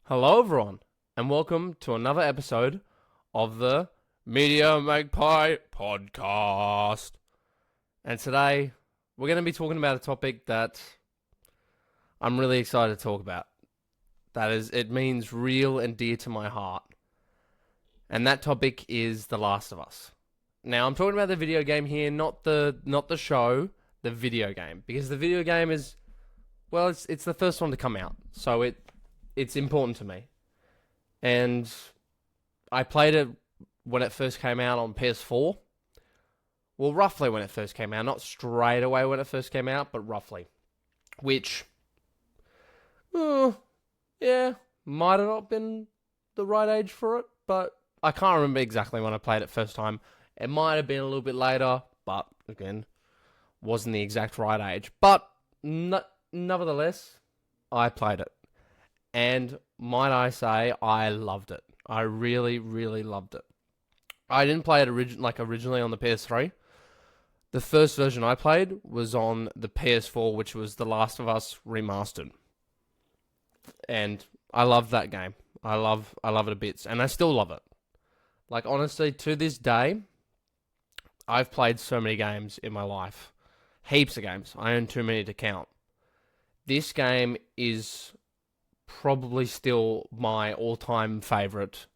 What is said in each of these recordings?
Hello, everyone, and welcome to another episode of the Media Magpie Podcast. And today, we're going to be talking about a topic that I'm really excited to talk about. That is, it means real and dear to my heart. And that topic is The Last of Us. Now, I'm talking about the video game here, not the show, the video game. Because the video game is, well, it's the first one to come out. So it's important to me. And I played it when it first came out on PS4. Well, roughly when it first came out. Not straight away when it first came out, but roughly. Which, yeah, might have not been the right age for it. But I can't remember exactly when I played it first time. It might have been a little bit later, but again, wasn't the exact right age. But nevertheless, I played it. And might I say, I loved it. I really, really loved it. I didn't play it originally on the PS3. The first version I played was on the PS4, which was The Last of Us Remastered. And I loved that game. I love it a bit, and I still love it. Like, honestly, to this day, I've played so many games in my life. Heaps of games. I own too many to count. This game is probably still my all-time favorite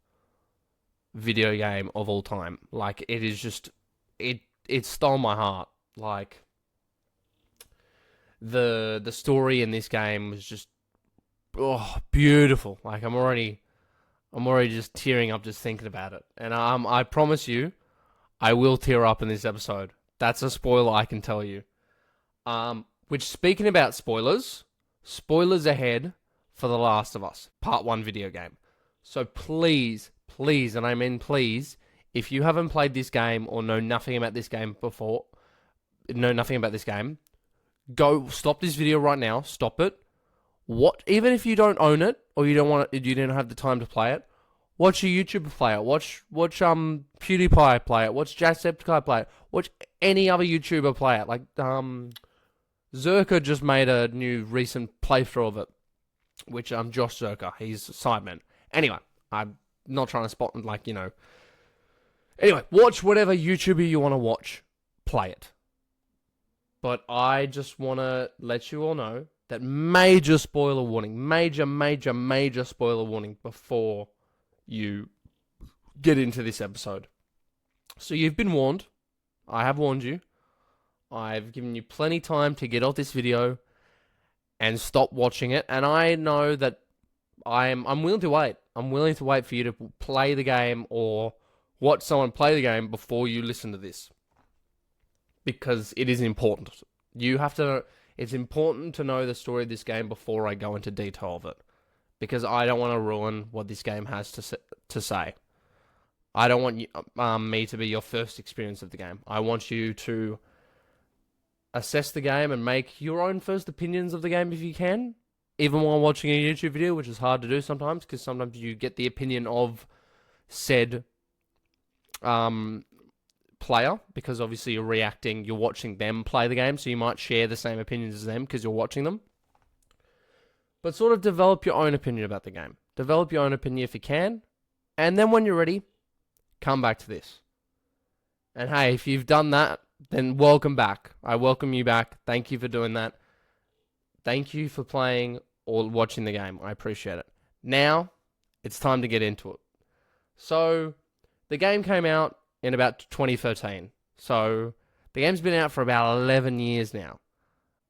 video game of all time. Like, it is just, it stole my heart. Like, the story in this game was just, beautiful. Like, I'm already just tearing up just thinking about it. And I promise you, I will tear up in this episode. That's a spoiler, I can tell you. Which, speaking about spoilers ahead for The Last of Us, Part 1 video game. So please, and I mean please, if you haven't played this game or know nothing about this game, go stop this video right now, stop it. Even if you don't own it, or you don't have the time to play it, watch a YouTuber play it, watch PewDiePie play it, watch Jacksepticeye play it, watch any other YouTuber play it. Like, Zerka just made a new recent playthrough of it, which Josh Zerka, he's Sidemen. Anyway, I'm not trying to spot, Anyway, watch whatever YouTuber you want to watch, play it. But I just want to let you all know that major spoiler warning, major spoiler warning before you get into this episode. So you've been warned. I have warned you. I've given you plenty time to get off this video and stop watching it. And I know that I'm willing to wait. I'm willing to wait for you to play the game or watch someone play the game before you listen to this. Because it is important. It's important to know the story of this game before I go into detail of it. Because I don't want to ruin what this game has to say. I don't want me to be your first experience of the game. I want you to assess the game and make your own first opinions of the game if you can. Even while watching a YouTube video, which is hard to do sometimes, because sometimes you get the opinion of said player, because obviously you're watching them play the game, so you might share the same opinions as them because you're watching them. But sort of develop your own opinion about the game. Develop your own opinion if you can, and then when you're ready, come back to this. And hey, if you've done that, then welcome back. I welcome you back. Thank you for doing that. Thank you for playing or watching the game. I appreciate it. Now, it's time to get into it. So, the game came out in about 2013. So, the game's been out for about 11 years now.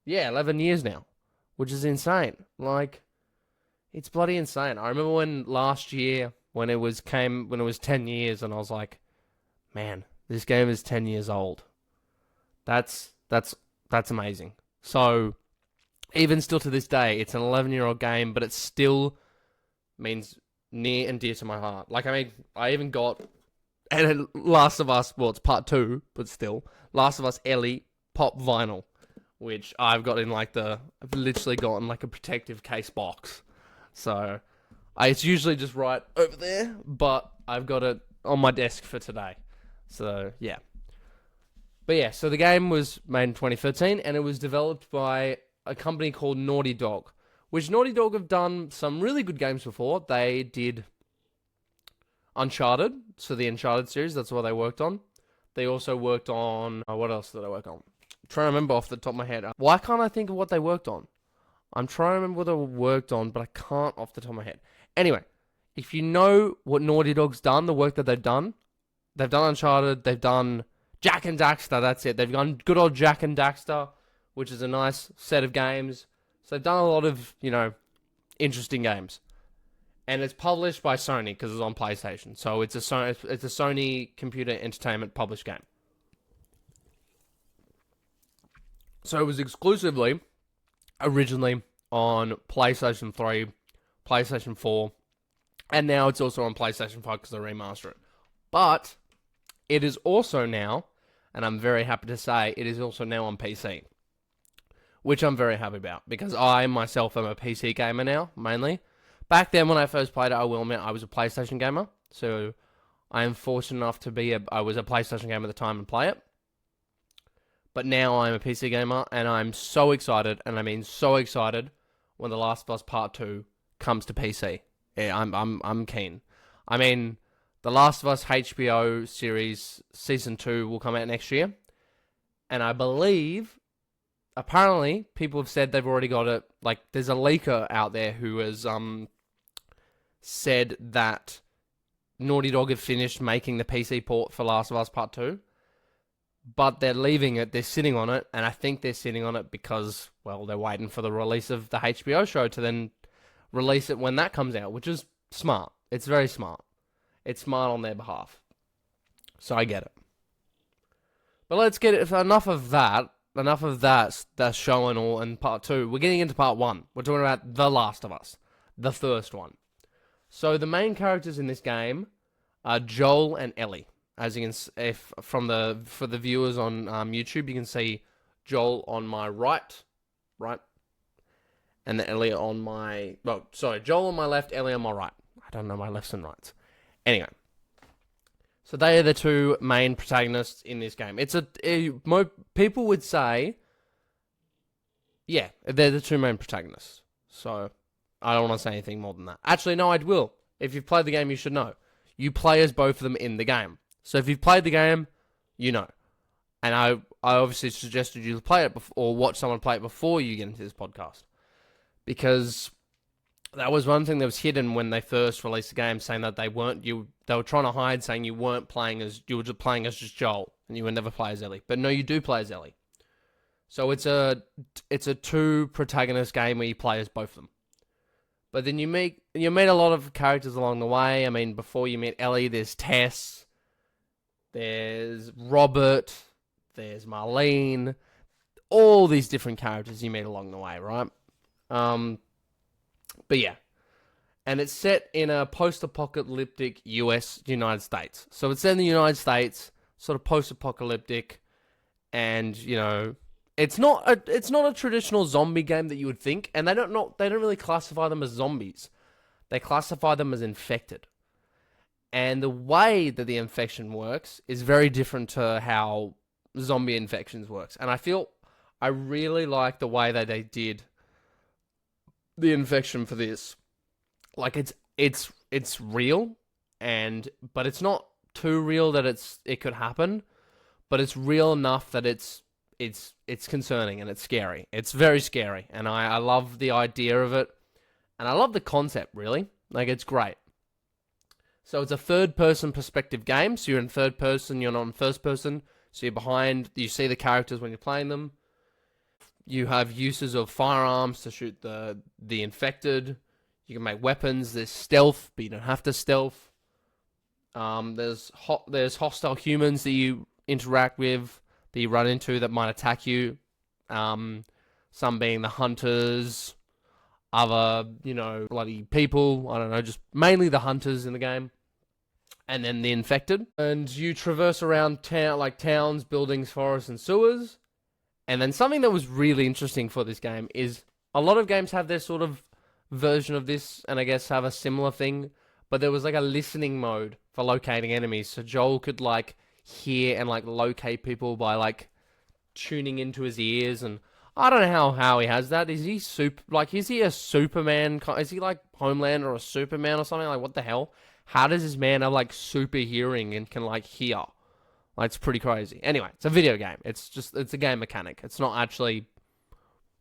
Yeah, 11 years now. Which is insane. Like, it's bloody insane. I remember when last year, when it was 10 years, and I was like, man, this game is 10 years old. That's amazing. So, even still to this day, it's an 11-year-old game, but it still means near and dear to my heart. Like, I mean, I even got, and Last of Us, well, it's part 2, but still, Last of Us Ellie pop vinyl, which I've literally gotten like a protective case box. So, it's usually just right over there, but I've got it on my desk for today. So, yeah. But yeah, so the game was made in 2013, and it was developed by a company called Naughty Dog, which Naughty Dog have done some really good games before. They did Uncharted, so the Uncharted series, that's what they worked on. They also worked on, what else did they work on? I'm trying to remember off the top of my head. Why can't I think of what they worked on? I'm trying to remember what they worked on, but I can't off the top of my head. Anyway, if you know what Naughty Dog's done, the work that they've done Uncharted, they've done Jak and Daxter, that's it. They've done good old Jak and Daxter, which is a nice set of games. So they've done a lot of, interesting games. And it's published by Sony because it's on PlayStation. So it's a Sony Computer Entertainment published game. So it was exclusively, originally, on PlayStation 3, PlayStation 4, and now it's also on PlayStation 5 because they remastered it. But it is also now, and I'm very happy to say, it is also now on PC. Which I'm very happy about, because I myself am a PC gamer now, mainly. Back then, when I first played it, I will admit, I was a PlayStation gamer. So, I am fortunate enough to I was a PlayStation gamer at the time and play it. But now I'm a PC gamer, and I'm so excited, and I mean so excited, when The Last of Us Part 2 comes to PC. Yeah, I'm keen. I mean, The Last of Us HBO series Season 2 will come out next year. And I believe, apparently, people have said they've already got it. Like, there's a leaker out there who has said that Naughty Dog have finished making the PC port for Last of Us Part 2. But they're leaving it, they're sitting on it, and I think they're sitting on it because, well, they're waiting for the release of the HBO show to then release it when that comes out, which is smart. It's very smart. It's smart on their behalf. So I get it. But let's get it. Enough of that, the show and all, and part 2. We're getting into part 1. We're talking about The Last of Us, the first one. So the main characters in this game are Joel and Ellie. As you can, for the viewers on YouTube, you can see Joel on my right, and then Ellie on my, Joel on my left, Ellie on my right. I don't know my lefts and rights. Anyway, so they are the two main protagonists in this game. People would say, yeah, they're the two main protagonists. So I don't want to say anything more than that. Actually, no, I will. If you've played the game, you should know. You play as both of them in the game. So if you've played the game, you know. And I obviously suggested you play it or watch someone play it before you get into this podcast. Because that was one thing that was hidden when they first released the game, saying that they were trying to hide, saying you were just playing as just Joel, and you would never play as Ellie. But no, you do play as Ellie. So it's a two protagonist game where you play as both of them. But then you meet a lot of characters along the way. I mean, before you meet Ellie, there's Tess, there's Robert, there's Marlene, all these different characters you meet along the way, right? But yeah. And it's set in a post-apocalyptic United States. So it's set in the United States, sort of post-apocalyptic, and, it's not a traditional zombie game that you would think, and they don't really classify them as zombies. They classify them as infected. And the way that the infection works is very different to how zombie infections works. And I really like the way that they did the infection for this. Like it's real, but it's not too real that it could happen, but it's real enough that it's concerning and it's scary. It's very scary, and I love the idea of it, and I love the concept, really. Like, it's great. So it's a third-person perspective game, so you're in third person, you're not in first person, so you're behind, you see the characters when you're playing them. You have uses of firearms to shoot the infected. You can make weapons. There's stealth, but you don't have to stealth. There's hostile humans that you interact with, that you run into that might attack you. Some being the hunters, other, bloody people. I don't know, just mainly the hunters in the game. And then the infected. And you traverse around towns, buildings, forests, and sewers. And then something that was really interesting for this game is a lot of games have their sort of version of this, and I guess have a similar thing. But there was like a listening mode for locating enemies. So Joel could hear and locate people by tuning into his ears. And I don't know how he has that. Is he is he a Superman? Is he like Homelander or a Superman or something? Like, what the hell? How does this man have like super hearing and can like hear? Like, it's pretty crazy. Anyway, it's a video game. It's a game mechanic. It's not actually,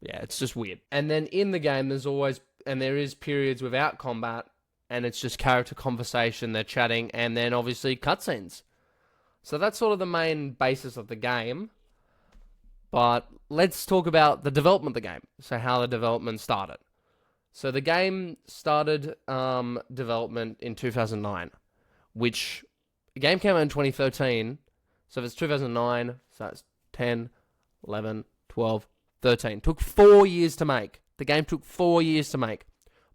yeah, it's just weird. And then in the game, there is periods without combat, and it's just character conversation, they're chatting, and then obviously cutscenes. So that's sort of the main basis of the game. But let's talk about the development of the game. So how the development started. So the game started development in 2009, which the game came out in 2013. So if it's 2009, so that's 10, 11, 12, 13. Took 4 years to make. The game took 4 years to make.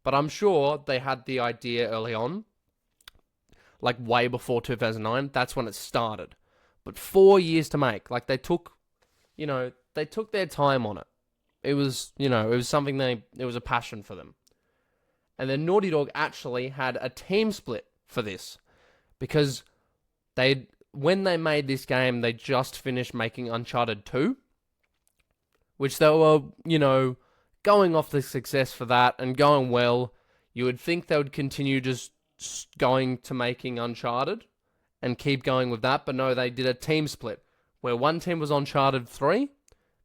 But I'm sure they had the idea early on, like way before 2009. That's when it started. But 4 years to make. Like they took their time on it. It was something it was a passion for them. And then Naughty Dog actually had a team split for this. Because when they made this game, they just finished making Uncharted 2. Which they were, going off the success for that and going well. You would think they would continue just going to making Uncharted and keep going with that. But no, they did a team split. Where one team was on Uncharted 3,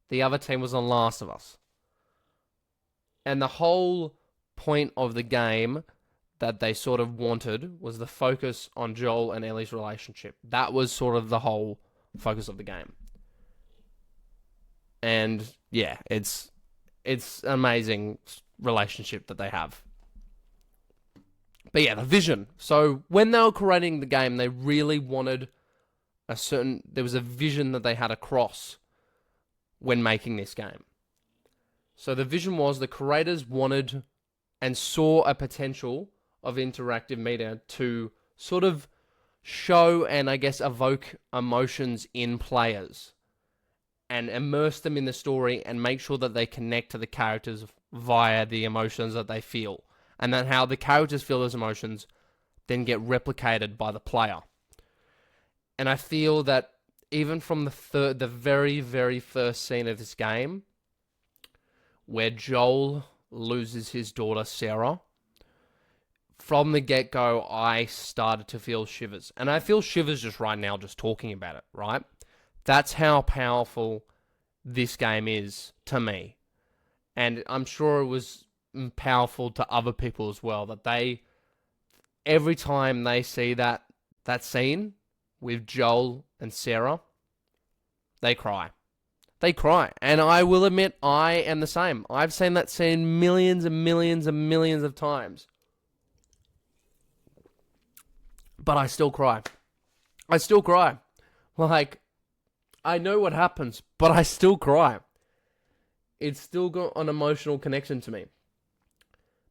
the other team was on Last of Us. And the whole point of the game that they sort of wanted was the focus on Joel and Ellie's relationship. That was sort of the whole focus of the game. And yeah, it's an amazing relationship that they have. But yeah, the vision. So when they were creating the game, they really wanted there was a vision that they had across when making this game. So the vision was the creators wanted and saw a potential of interactive media to sort of show and I guess evoke emotions in players and immerse them in the story and make sure that they connect to the characters via the emotions that they feel. And then how the characters feel those emotions then get replicated by the player. And I feel that even from the very, very first scene of this game, where Joel loses his daughter, Sarah, from the get-go, I started to feel shivers. And I feel shivers just right now, just talking about it, right? That's how powerful this game is to me. And I'm sure it was powerful to other people as well, that every time they see that scene with Joel and Sarah, they cry. They cry. And I will admit, I am the same. I've seen that scene millions and millions and millions of times. But I still cry. I still cry. Like, I know what happens, but I still cry. It's still got an emotional connection to me.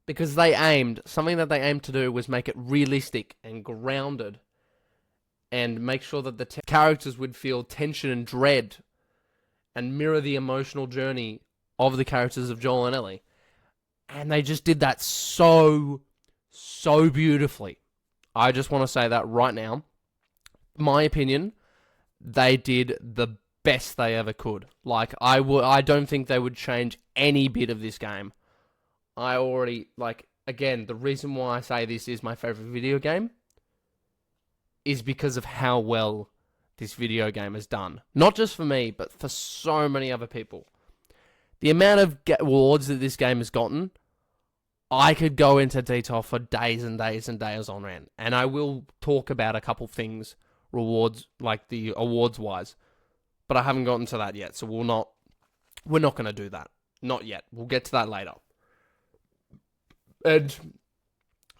Because something that they aimed to do was make it realistic and grounded. And make sure that the characters would feel tension and dread and mirror the emotional journey of the characters of Joel and Ellie. And they just did that so beautifully. I just want to say that right now. My opinion, they did the best they ever could. Like, I don't think they would change any bit of this game. Again, the reason why I say this is my favorite video game is because of how well this video game has done. Not just for me, but for so many other people. The amount of awards that this game has gotten, I could go into detail for days and days and days on end. And I will talk about a couple things, like the awards-wise. But I haven't gotten to that yet, so we're not going to do that. Not yet. We'll get to that later. And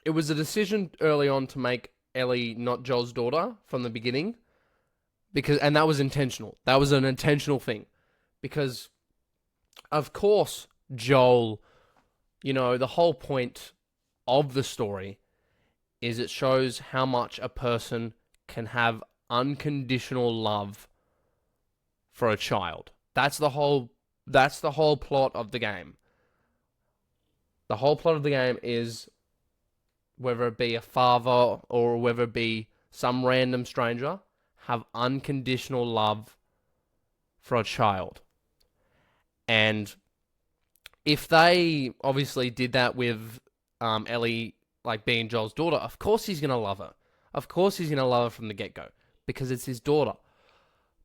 it was a decision early on to make Ellie not Joel's daughter from the beginning, and that was intentional. That was an intentional thing, because of course Joel, the whole point of the story is it shows how much a person can have unconditional love for a child. That's the whole plot of the game. The whole plot of the game is, whether it be a father or whether it be some random stranger, have unconditional love for a child. And if they obviously did that with Ellie, like being Joel's daughter, of course he's going to love her. Of course he's going to love her from the get-go, because it's his daughter.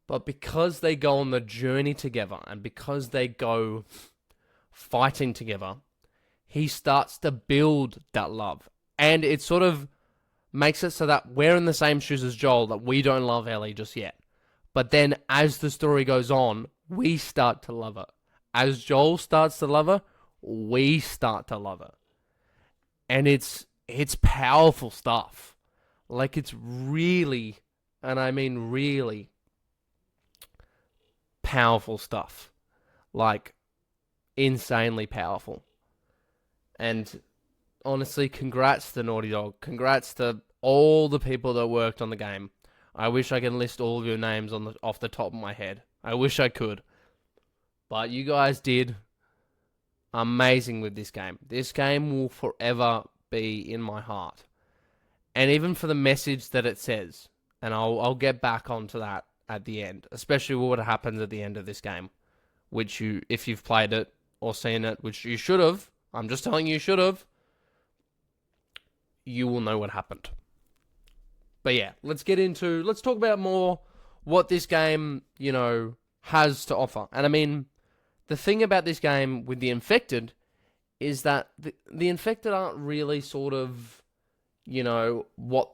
But because they go on the journey together, and because they go fighting together, he starts to build that love. And it sort of makes it so that we're in the same shoes as Joel, that we don't love Ellie just yet. But then as the story goes on, we start to love her. As Joel starts to love her, we start to love her. And it's powerful stuff. Like, it's really, and I mean really, powerful stuff. Like, insanely powerful. And honestly, congrats to Naughty Dog. Congrats to all the people that worked on the game. I wish I could list all of your names off the top of my head. I wish I could. But you guys did amazing with this game. This game will forever be in my heart. And even for the message that it says. And I'll get back onto that at the end. Especially what happens at the end of this game. Which if you've played it or seen it, which you should have. I'm just telling you should have. You will know what happened. But yeah, let's talk about more what this game, has to offer. And I mean, the thing about this game with the Infected is that the Infected aren't really sort of, what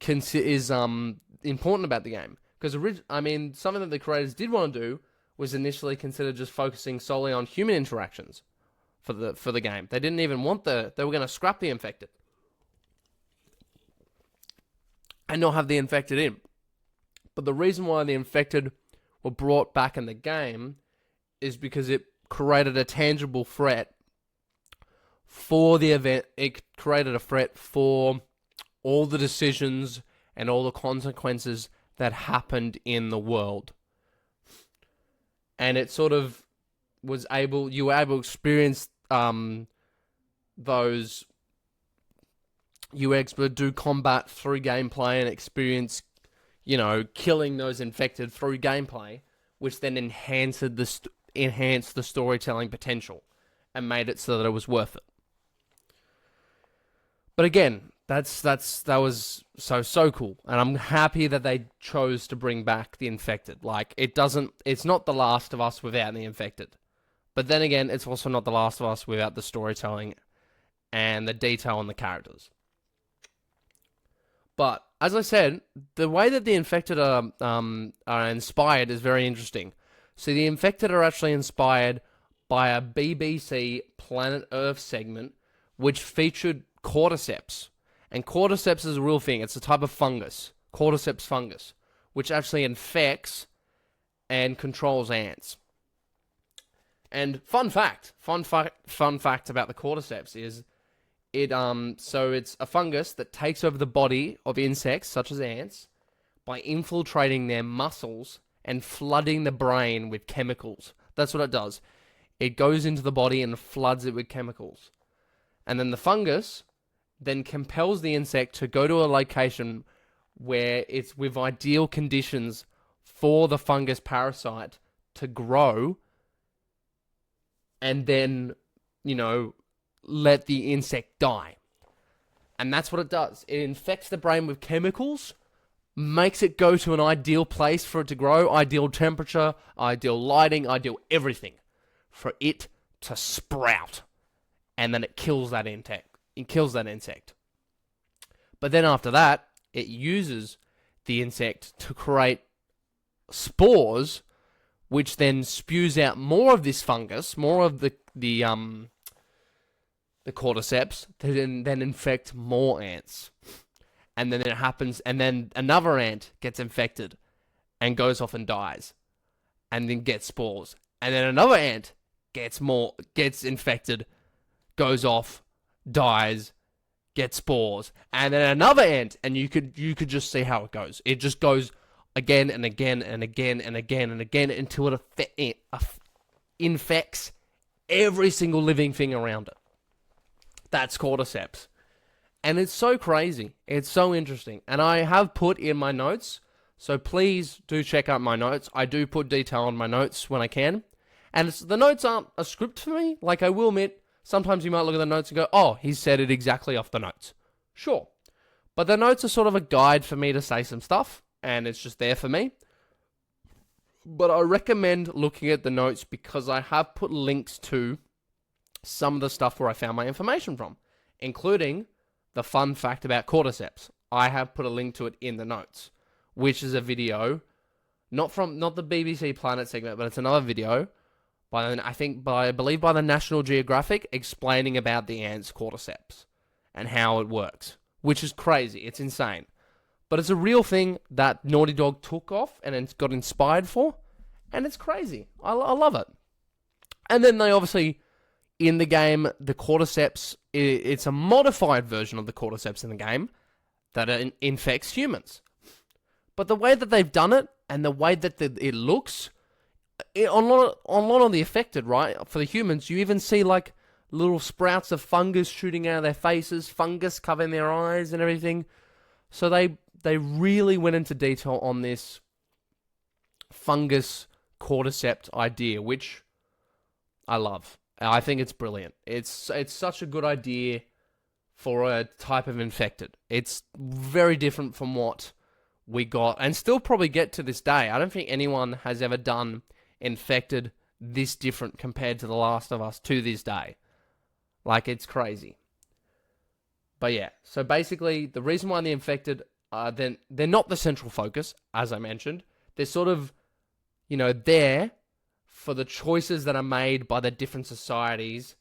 is important about the game. Because, something that the creators did want to do was initially consider just focusing solely on human interactions for the game. They didn't even want they were going to scrap the Infected. And not have the Infected in. But the reason why the Infected were brought back in the game is because it created a tangible threat for the event. It created a threat for all the decisions and all the consequences that happened in the world. And it sort of you were able to experience those. You were able to do combat through gameplay and experience, killing those Infected through gameplay, which then enhanced the storytelling potential and made it so that it was worth it. But again, that was so cool, and I'm happy that they chose to bring back the Infected. Like, it's not The Last of Us without the Infected. But then again, it's also not The Last of Us without the storytelling and the detail on the characters. But, as I said, the way that the Infected are inspired is very interesting. So the Infected are actually inspired by a BBC Planet Earth segment which featured cordyceps. And cordyceps is a real thing. It's a type of fungus, cordyceps fungus, which actually infects and controls ants. And fun fact about the cordyceps is it's a fungus that takes over the body of insects such as ants by infiltrating their muscles and flooding the brain with chemicals. That's what it does. It goes into the body and floods it with chemicals. And then the fungus then compels the insect to go to a location where it's with ideal conditions for the fungus parasite to grow, and then, let the insect die. And that's what it does. It infects the brain with chemicals, makes it go to an ideal place for it to grow, ideal temperature, ideal lighting, ideal everything, for it to sprout. And then it kills that insect. But then after that, it uses the insect to create spores, which then spews out more of this fungus, more of the cordyceps, to then infect more ants. And then it happens, and then another ant gets infected and goes off and dies, and then gets spores. And then another ant gets infected, goes off, dies, gets spores, and then another ant, and you could just see how it goes. It just goes again and again and again and again and again until it infects every single living thing around it. That's cordyceps. And it's so crazy. It's so interesting. And I have put in my notes, so please do check out my notes. I do put detail on my notes when I can. And the notes aren't a script for me. Like, I will admit, sometimes you might look at the notes and go, oh, he said it exactly off the notes. Sure. But the notes are sort of a guide for me to say some stuff, and it's just there for me. But I recommend looking at the notes because I have put links to some of the stuff where I found my information from, including the fun fact about cordyceps. I have put a link to it in the notes, which is a video, not the BBC Planet segment, but it's another video I believe by the National Geographic, explaining about the ants' cordyceps and how it works, which is crazy. It's insane. But it's a real thing that Naughty Dog took off and it's got inspired for, and it's crazy. I love it. And then they obviously, in the game, the cordyceps, it's a modified version of the cordyceps in the game that infects humans. But the way that they've done it, and the way that it looks, on a lot of the affected, right, for the humans, you even see like little sprouts of fungus shooting out of their faces, fungus covering their eyes and everything. So they really went into detail on this fungus cordyceps idea, which I love. I think it's brilliant. It's such a good idea for a type of infected. It's very different from what we got, and still probably get to this day. I don't think anyone has ever done infected this different compared to The Last of Us to this day. Like, it's crazy. But yeah, so basically, the reason why the infected, they're not the central focus, as I mentioned. They're sort of, there for the choices that are made by the different societies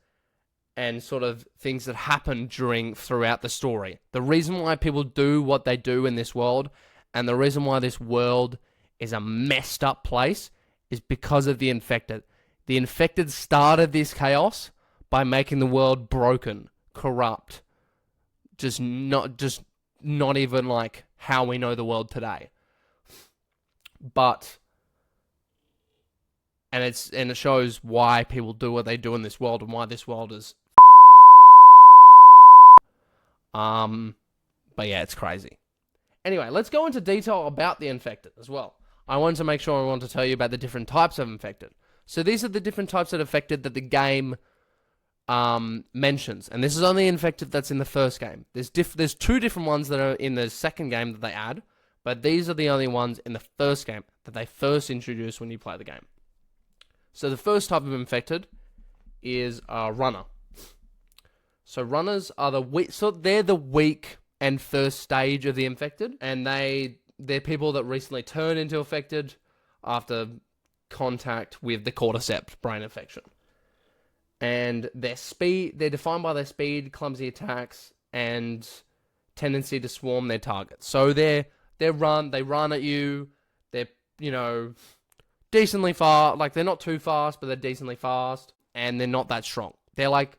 and sort of things that happen throughout the story. The reason why people do what they do in this world, and the reason why this world is a messed up place, is because of the infected. The infected started this chaos by making the world broken, corrupt, just not even like how we know the world today. And it shows why people do what they do in this world and why this world is but yeah, it's crazy. Anyway, let's go into detail about the infected as well. I wanted to make sure I want to tell you about the different types of infected. So these are the different types of infected that the game mentions, and this is only infected that's in the first game. There's two different ones that are in the second game that they add, but these are the only ones in the first game that they first introduce when you play the game. So the first type of infected is a runner. So runners are they're the weak and first stage of the infected, and they're people that recently turn into infected after contact with the cordyceps brain infection. And they're defined by their speed, clumsy attacks, and tendency to swarm their targets. So they run at you. They're, decently fast. Like, they're not too fast, but they're decently fast, and they're not that strong. They're like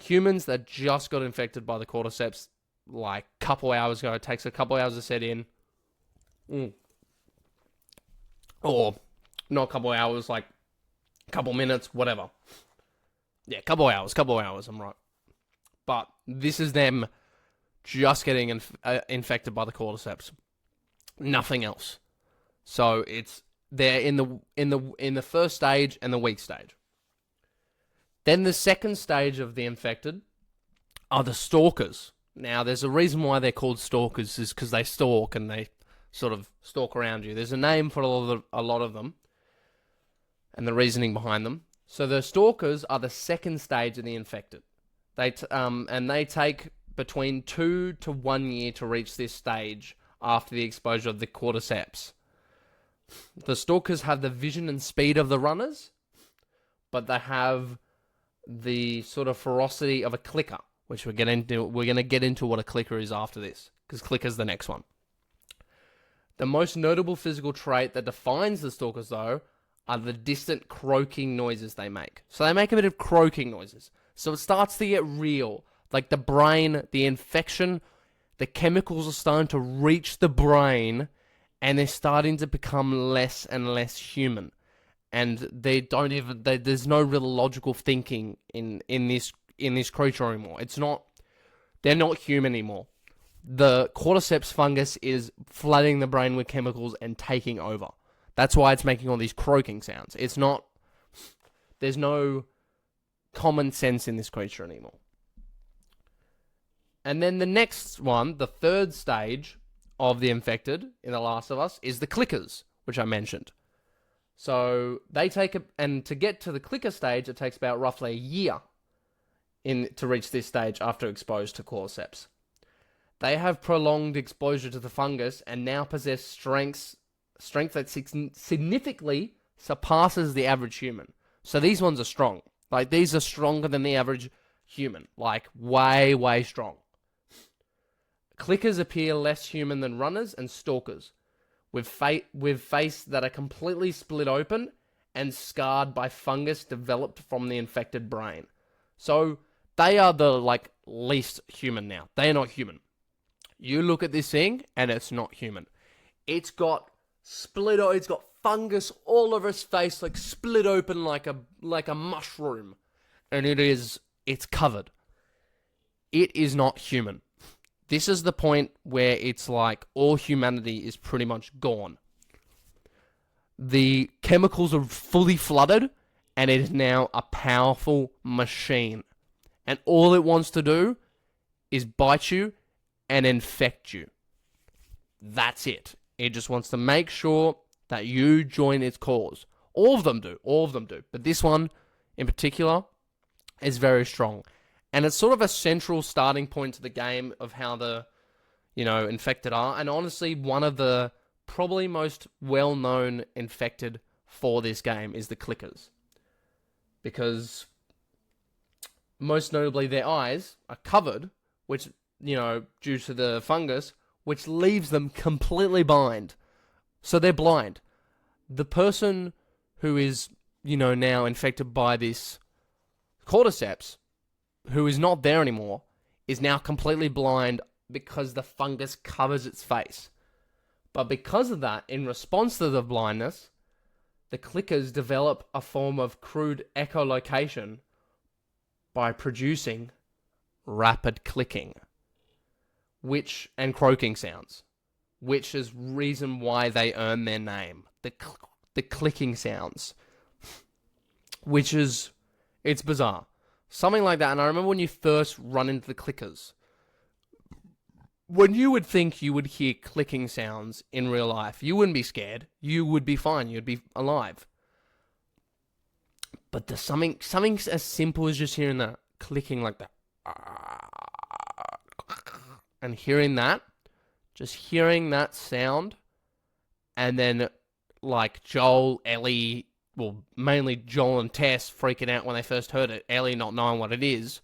humans that just got infected by the cordyceps like a couple hours ago. It takes a couple hours to set in. Or not a couple hours, like a couple minutes, whatever. Yeah, couple hours, I'm right. But this is them just getting infected by the cordyceps. Nothing else. So they're in the first stage and the weak stage. Then the second stage of the infected are the stalkers. Now, there's a reason why they're called stalkers, is because they stalk and they sort of stalk around you. There's a name for a lot of them, and the reasoning behind them. So the stalkers are the second stage of the infected. They take between 2 to 1 year to reach this stage after the exposure of the cordyceps. The stalkers have the vision and speed of the runners, but they have the sort of ferocity of a clicker, which we're going to get into what a clicker is after this, because clicker's the next one. The most notable physical trait that defines the stalkers, though, are the distant croaking noises they make. So they make a bit of croaking noises. So it starts to get real. Like the brain, the infection, the chemicals are starting to reach the brain, and they're starting to become less and less human. And there's no real logical thinking in this creature anymore. They're not human anymore. The cordyceps fungus is flooding the brain with chemicals and taking over. That's why it's making all these croaking sounds. It's not... There's no common sense in this creature anymore. And then the next one, the third stage of the infected in The Last of Us, is the clickers, which I mentioned. So they take and to get to the clicker stage, it takes about roughly a year to reach this stage after exposed to cordyceps. They have prolonged exposure to the fungus and now possess strength that significantly surpasses the average human. So these ones are strong. Like, these are stronger than the average human. Like, way, way strong. Clickers appear less human than runners and stalkers, with face that are completely split open and scarred by fungus developed from the infected brain. So they are the least human now. They are not human. You look at this thing and it's not human. It's got it's got fungus all over its face, split open like a mushroom, and it's covered. It is not human. This is the point where it's like all humanity is pretty much gone. The chemicals are fully flooded, and it is now a powerful machine. And all it wants to do is bite you and infect you. That's it. It just wants to make sure that you join its cause. All of them do. But this one, in particular, is very strong. And it's sort of a central starting point to the game of how the, infected are. And honestly, one of the probably most well-known infected for this game is the clickers. Because most notably their eyes are covered, which, due to the fungus, which leaves them completely blind. So they're blind. The person who is, now infected by this cordyceps, who is not there anymore, is now completely blind because the fungus covers its face. But because of that, in response to the blindness, the clickers develop a form of crude echolocation by producing rapid clicking, and croaking sounds, which is reason why they earn their name. The clicking sounds, it's bizarre. Something like that. And I remember when you first run into the clickers, when you would think you would hear clicking sounds in real life, you wouldn't be scared. You would be fine. You'd be alive. But there's something as simple as just hearing that clicking like that. And hearing that, just hearing that sound, and then Joel, Ellie, well, mainly Joel and Tess freaking out when they first heard it, Ellie not knowing what it is.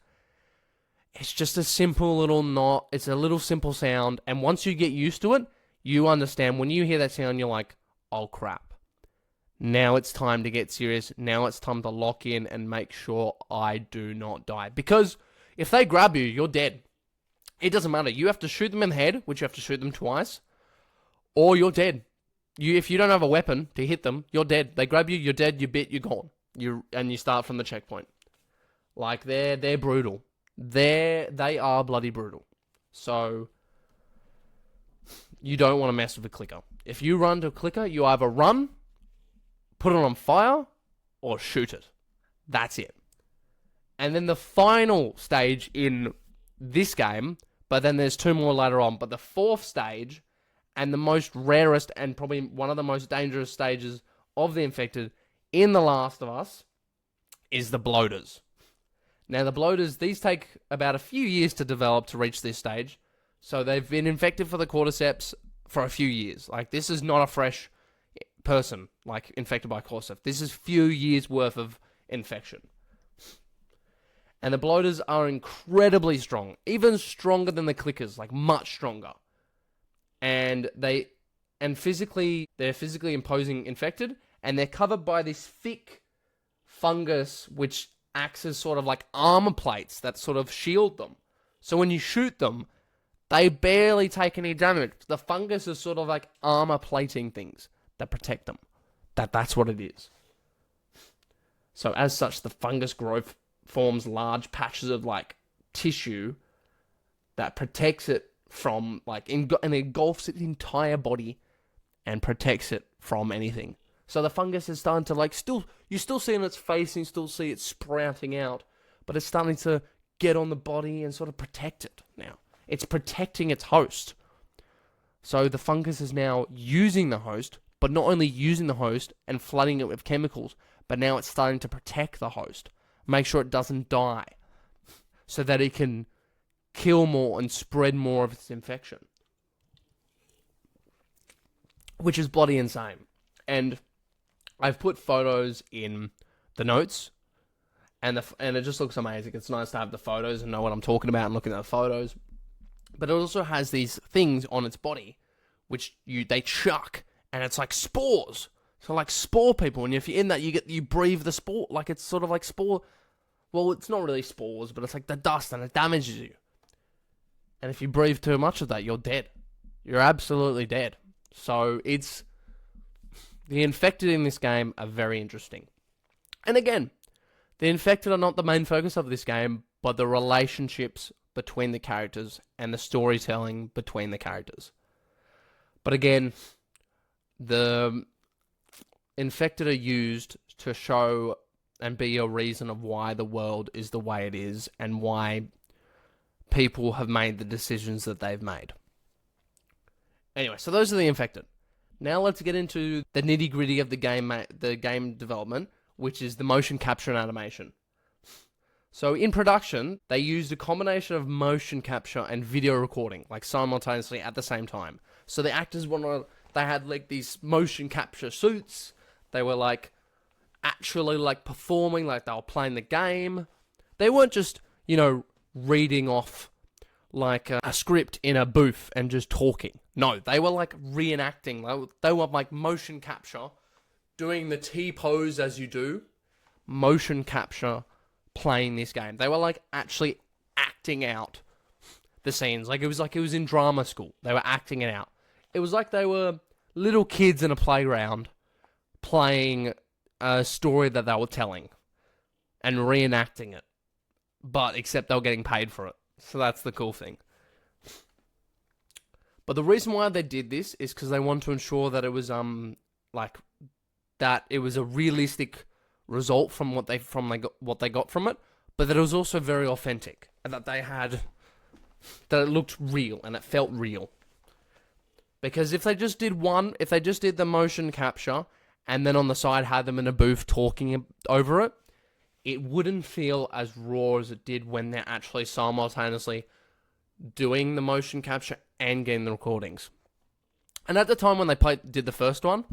It's just a simple little it's a little simple sound, and once you get used to it, you understand. When you hear that sound, you're like, oh crap. Now it's time to get serious. Now it's time to lock in and make sure I do not die. Because if they grab you, you're dead. It doesn't matter. You have to shoot them in the head, which you have to shoot them twice, or you're dead. If you don't have a weapon to hit them, you're dead. They grab you, you're dead, you're bit, you're gone. And you start from the checkpoint. They're brutal. They are bloody brutal. So you don't want to mess with a clicker. If you run to a clicker, you either run, put it on fire, or shoot it. That's it. And then the final stage in this game, but then there's two more later on, but the fourth stage, and the most rarest and probably one of the most dangerous stages of the infected in The Last of Us, is the bloaters. Now the bloaters, these take about a few years to develop to reach this stage. So they've been infected for the cordyceps for a few years. This is not a fresh person, infected by cordyceps. This is few years worth of infection. And the bloaters are incredibly strong. Even stronger than the clickers, much stronger. And they're physically imposing infected, and they're covered by this thick fungus which acts as sort of armor plates that sort of shield them. So when you shoot them, they barely take any damage. The fungus is sort of armor plating things that protect them. That's what it is. So as such, the fungus growth forms large patches of tissue that protects it from and engulfs its entire body and protects it from anything. So the fungus is starting to you still see it in its face and you still see it sprouting out, but it's starting to get on the body and sort of protect it now. It's protecting its host. So the fungus is now using the host, but not only using the host and flooding it with chemicals, but now it's starting to protect the host, make sure it doesn't die, so that it can kill more and spread more of its infection. Which is bloody insane. And I've put photos in the notes, and it just looks amazing. It's nice to have the photos and know what I'm talking about and looking at the photos. But it also has these things on its body, which they chuck, and it's like spores. So like spore people, and if you're in that, you breathe the spore. Like it's sort of like spore. Well, it's not really spores, but it's like the dust, and it damages you. And if you breathe too much of that, you're dead. You're absolutely dead. So the infected in this game are very interesting. And again, the infected are not the main focus of this game, but the relationships between the characters and the storytelling between the characters. But again, the infected are used to show and be a reason of why the world is the way it is and why people have made the decisions that they've made. Anyway, so those are the infected. Now let's get into the nitty-gritty of the game development, which is the motion capture and animation. So in production, they used a combination of motion capture and video recording, like simultaneously at the same time. So the actors they had like these motion capture suits. They were like actually like performing like they were playing the game. They weren't just, reading off like a script in a booth and just talking. No, they were like reenacting. They were like motion capture, doing the T-pose as you do, motion capture, playing this game. They were like actually acting out the scenes. Like it was in drama school. They were acting it out. It was like they were little kids in a playground playing a story that they were telling and reenacting it. But except they were getting paid for it. So that's the cool thing. But the reason why they did this is because they want to ensure that it was that it was a realistic result from what they got from it, but that it was also very authentic and that it looked real and it felt real. Because if they just did the motion capture and then on the side had them in a booth talking over it, it wouldn't feel as raw as it did when they're actually simultaneously doing the motion capture and getting the recordings. And at the time when they did the first one,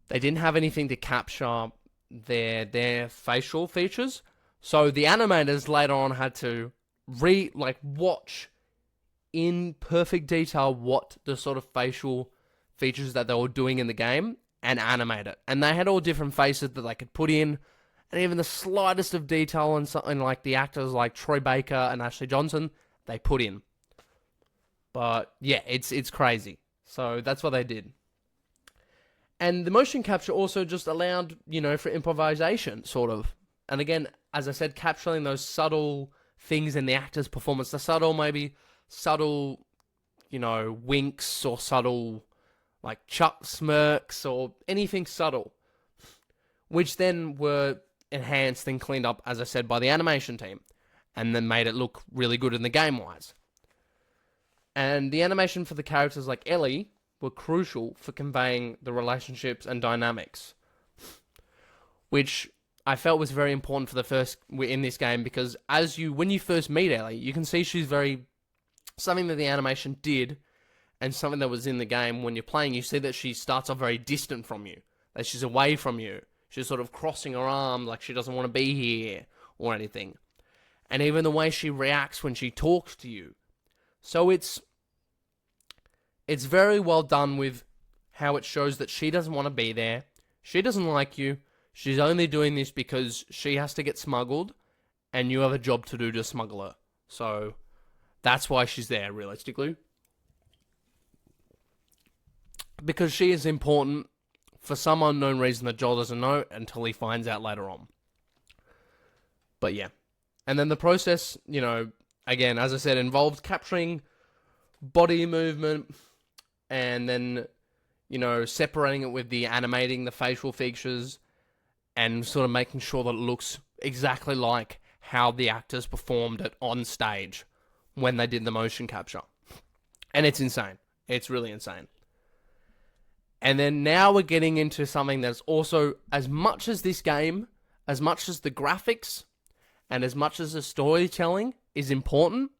they didn't have anything to capture their facial features. So the animators later on had to watch in perfect detail what the sort of facial features that they were doing in the game and animate it. And they had all different faces that they could put in, and even the slightest of detail on something like the actors like Troy Baker and Ashley Johnson, they put in. But yeah, it's crazy. So that's what they did. And the motion capture also just allowed, for improvisation, sort of. And again, as I said, capturing those subtle things in the actor's performance. The subtle, winks or subtle, like chuck smirks or anything subtle. Which then were enhanced and cleaned up, as I said, by the animation team. And then made it look really good in the game-wise. And the animation for the characters like Ellie were crucial for conveying the relationships and dynamics, which I felt was very important in this game, because when you first meet Ellie, you can see she's something that the animation did and something that was in the game. When you're playing, you see that she starts off very distant from you, that she's away from you. She's sort of crossing her arm like she doesn't want to be here or anything. And even the way she reacts when she talks to you. So it's very well done with how it shows that she doesn't want to be there. She doesn't like you. She's only doing this because she has to get smuggled, and you have a job to do to smuggle her. So that's why she's there, realistically. Because she is important for some unknown reason that Joel doesn't know until he finds out later on. But yeah. And then the process, again, as I said, involved capturing body movement and then, separating it with the animating, the facial features, and sort of making sure that it looks exactly like how the actors performed it on stage when they did the motion capture. And it's insane. It's really insane. And then now we're getting into something that's also, as much as this game, as much as the graphics, and as much as the storytelling is important,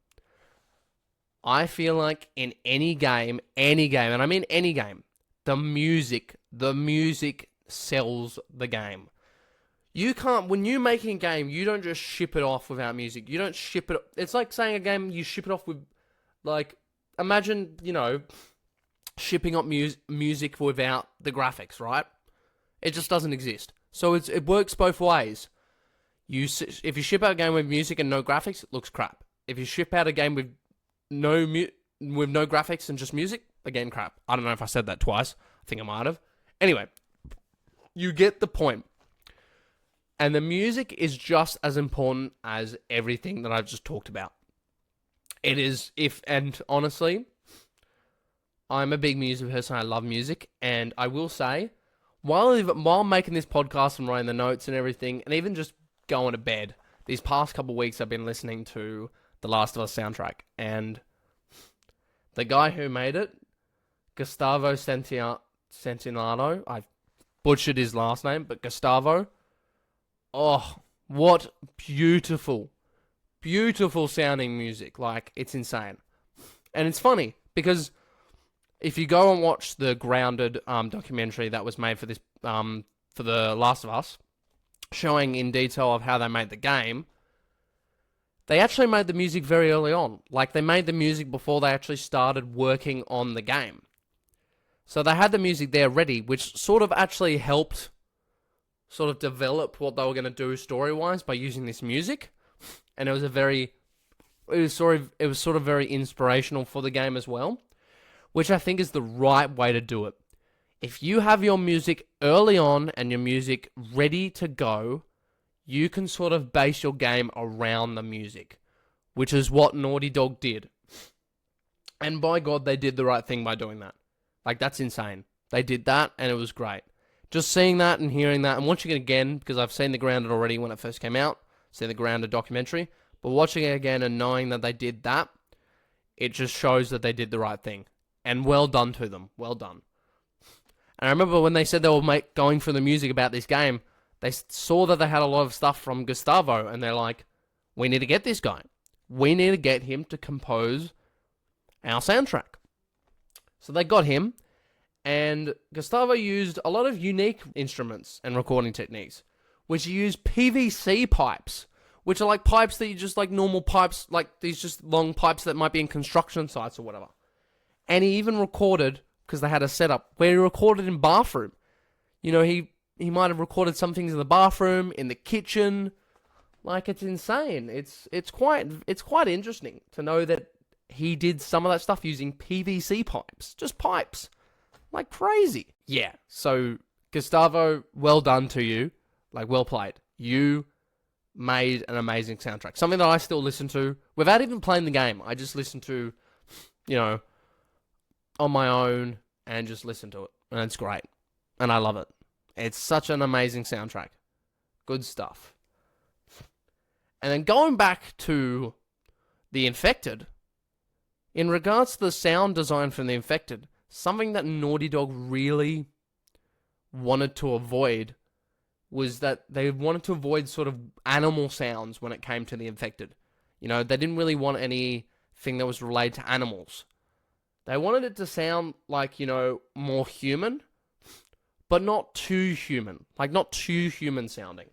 I feel like in any game, and I mean any game, the music sells the game. You can't, when you're making a game, you don't just ship it off without music. You don't ship it, it's like saying a game, you ship it off with, like, imagine, shipping up music without the graphics, right? It just doesn't exist. So it works both ways. If you ship out a game with music and no graphics, it looks crap. If you ship out a game with no graphics and just music, again, crap. I don't know if I said that twice. I think I might have. Anyway, you get the point. And the music is just as important as everything that I've just talked about. It is, and honestly, I'm a big music person. I love music. And I will say, while making this podcast and writing the notes and everything, and even just going to bed, these past couple of weeks I've been listening to the Last of Us soundtrack. And the guy who made it, Gustavo Santaolalla, I've butchered his last name, but Gustavo, oh, what beautiful sounding music. Like, it's insane. And it's funny, because if you go and watch the Grounded documentary that was made for this, for The Last of Us, showing in detail of how they made the game, they actually made the music very early on. Like, they made the music before they actually started working on the game. So they had the music there ready, which sort of actually helped sort of develop what they were going to do story-wise by using this music. And it was sort of very inspirational for the game as well, which I think is the right way to do it. If you have your music early on and your music ready to go, you can sort of base your game around the music, which is what Naughty Dog did. And by God, they did the right thing by doing that. Like, that's insane. They did that, and it was great. Just seeing that and hearing that, and watching it again, because I've seen The Grounded already when it first came out, seen the Grounded documentary, but watching it again and knowing that they did that, it just shows that they did the right thing. And well done to them. Well done. And I remember when they said they were going for the music about this game, they saw that they had a lot of stuff from Gustavo, and they're like, we need to get this guy. We need to get him to compose our soundtrack. So they got him, and Gustavo used a lot of unique instruments and recording techniques, which use PVC pipes, which are like pipes that you just like normal pipes, like these just long pipes that might be in construction sites or whatever. And he even recorded, because they had a setup, where he recorded in bathroom. He might have recorded some things in the bathroom, in the kitchen. Like, it's insane. It's quite interesting to know that he did some of that stuff using PVC pipes. Just pipes. Like crazy. Yeah, so Gustavo, well done to you. Like, well played. You made an amazing soundtrack. Something that I still listen to without even playing the game. I just listen to, on my own and just listen to it. And it's great. And I love it. It's such an amazing soundtrack. Good stuff. And then going back to The Infected, in regards to the sound design from The Infected, something that Naughty Dog really wanted to avoid was that they wanted to avoid sort of animal sounds when it came to The Infected. They didn't really want anything that was related to animals. They wanted it to sound like, more human, but not too human. Like, not too human sounding.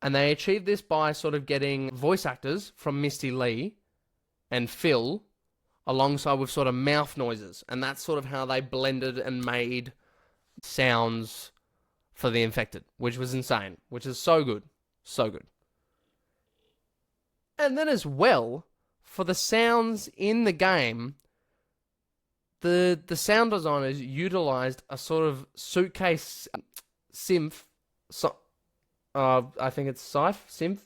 And they achieved this by sort of getting voice actors from Misty Lee and Phil alongside with sort of mouth noises. And that's sort of how they blended and made sounds for The Infected, which was insane, which is so good. So good. And then as well, for the sounds in the game, the sound designers utilized a sort of suitcase synth. I think it's synth.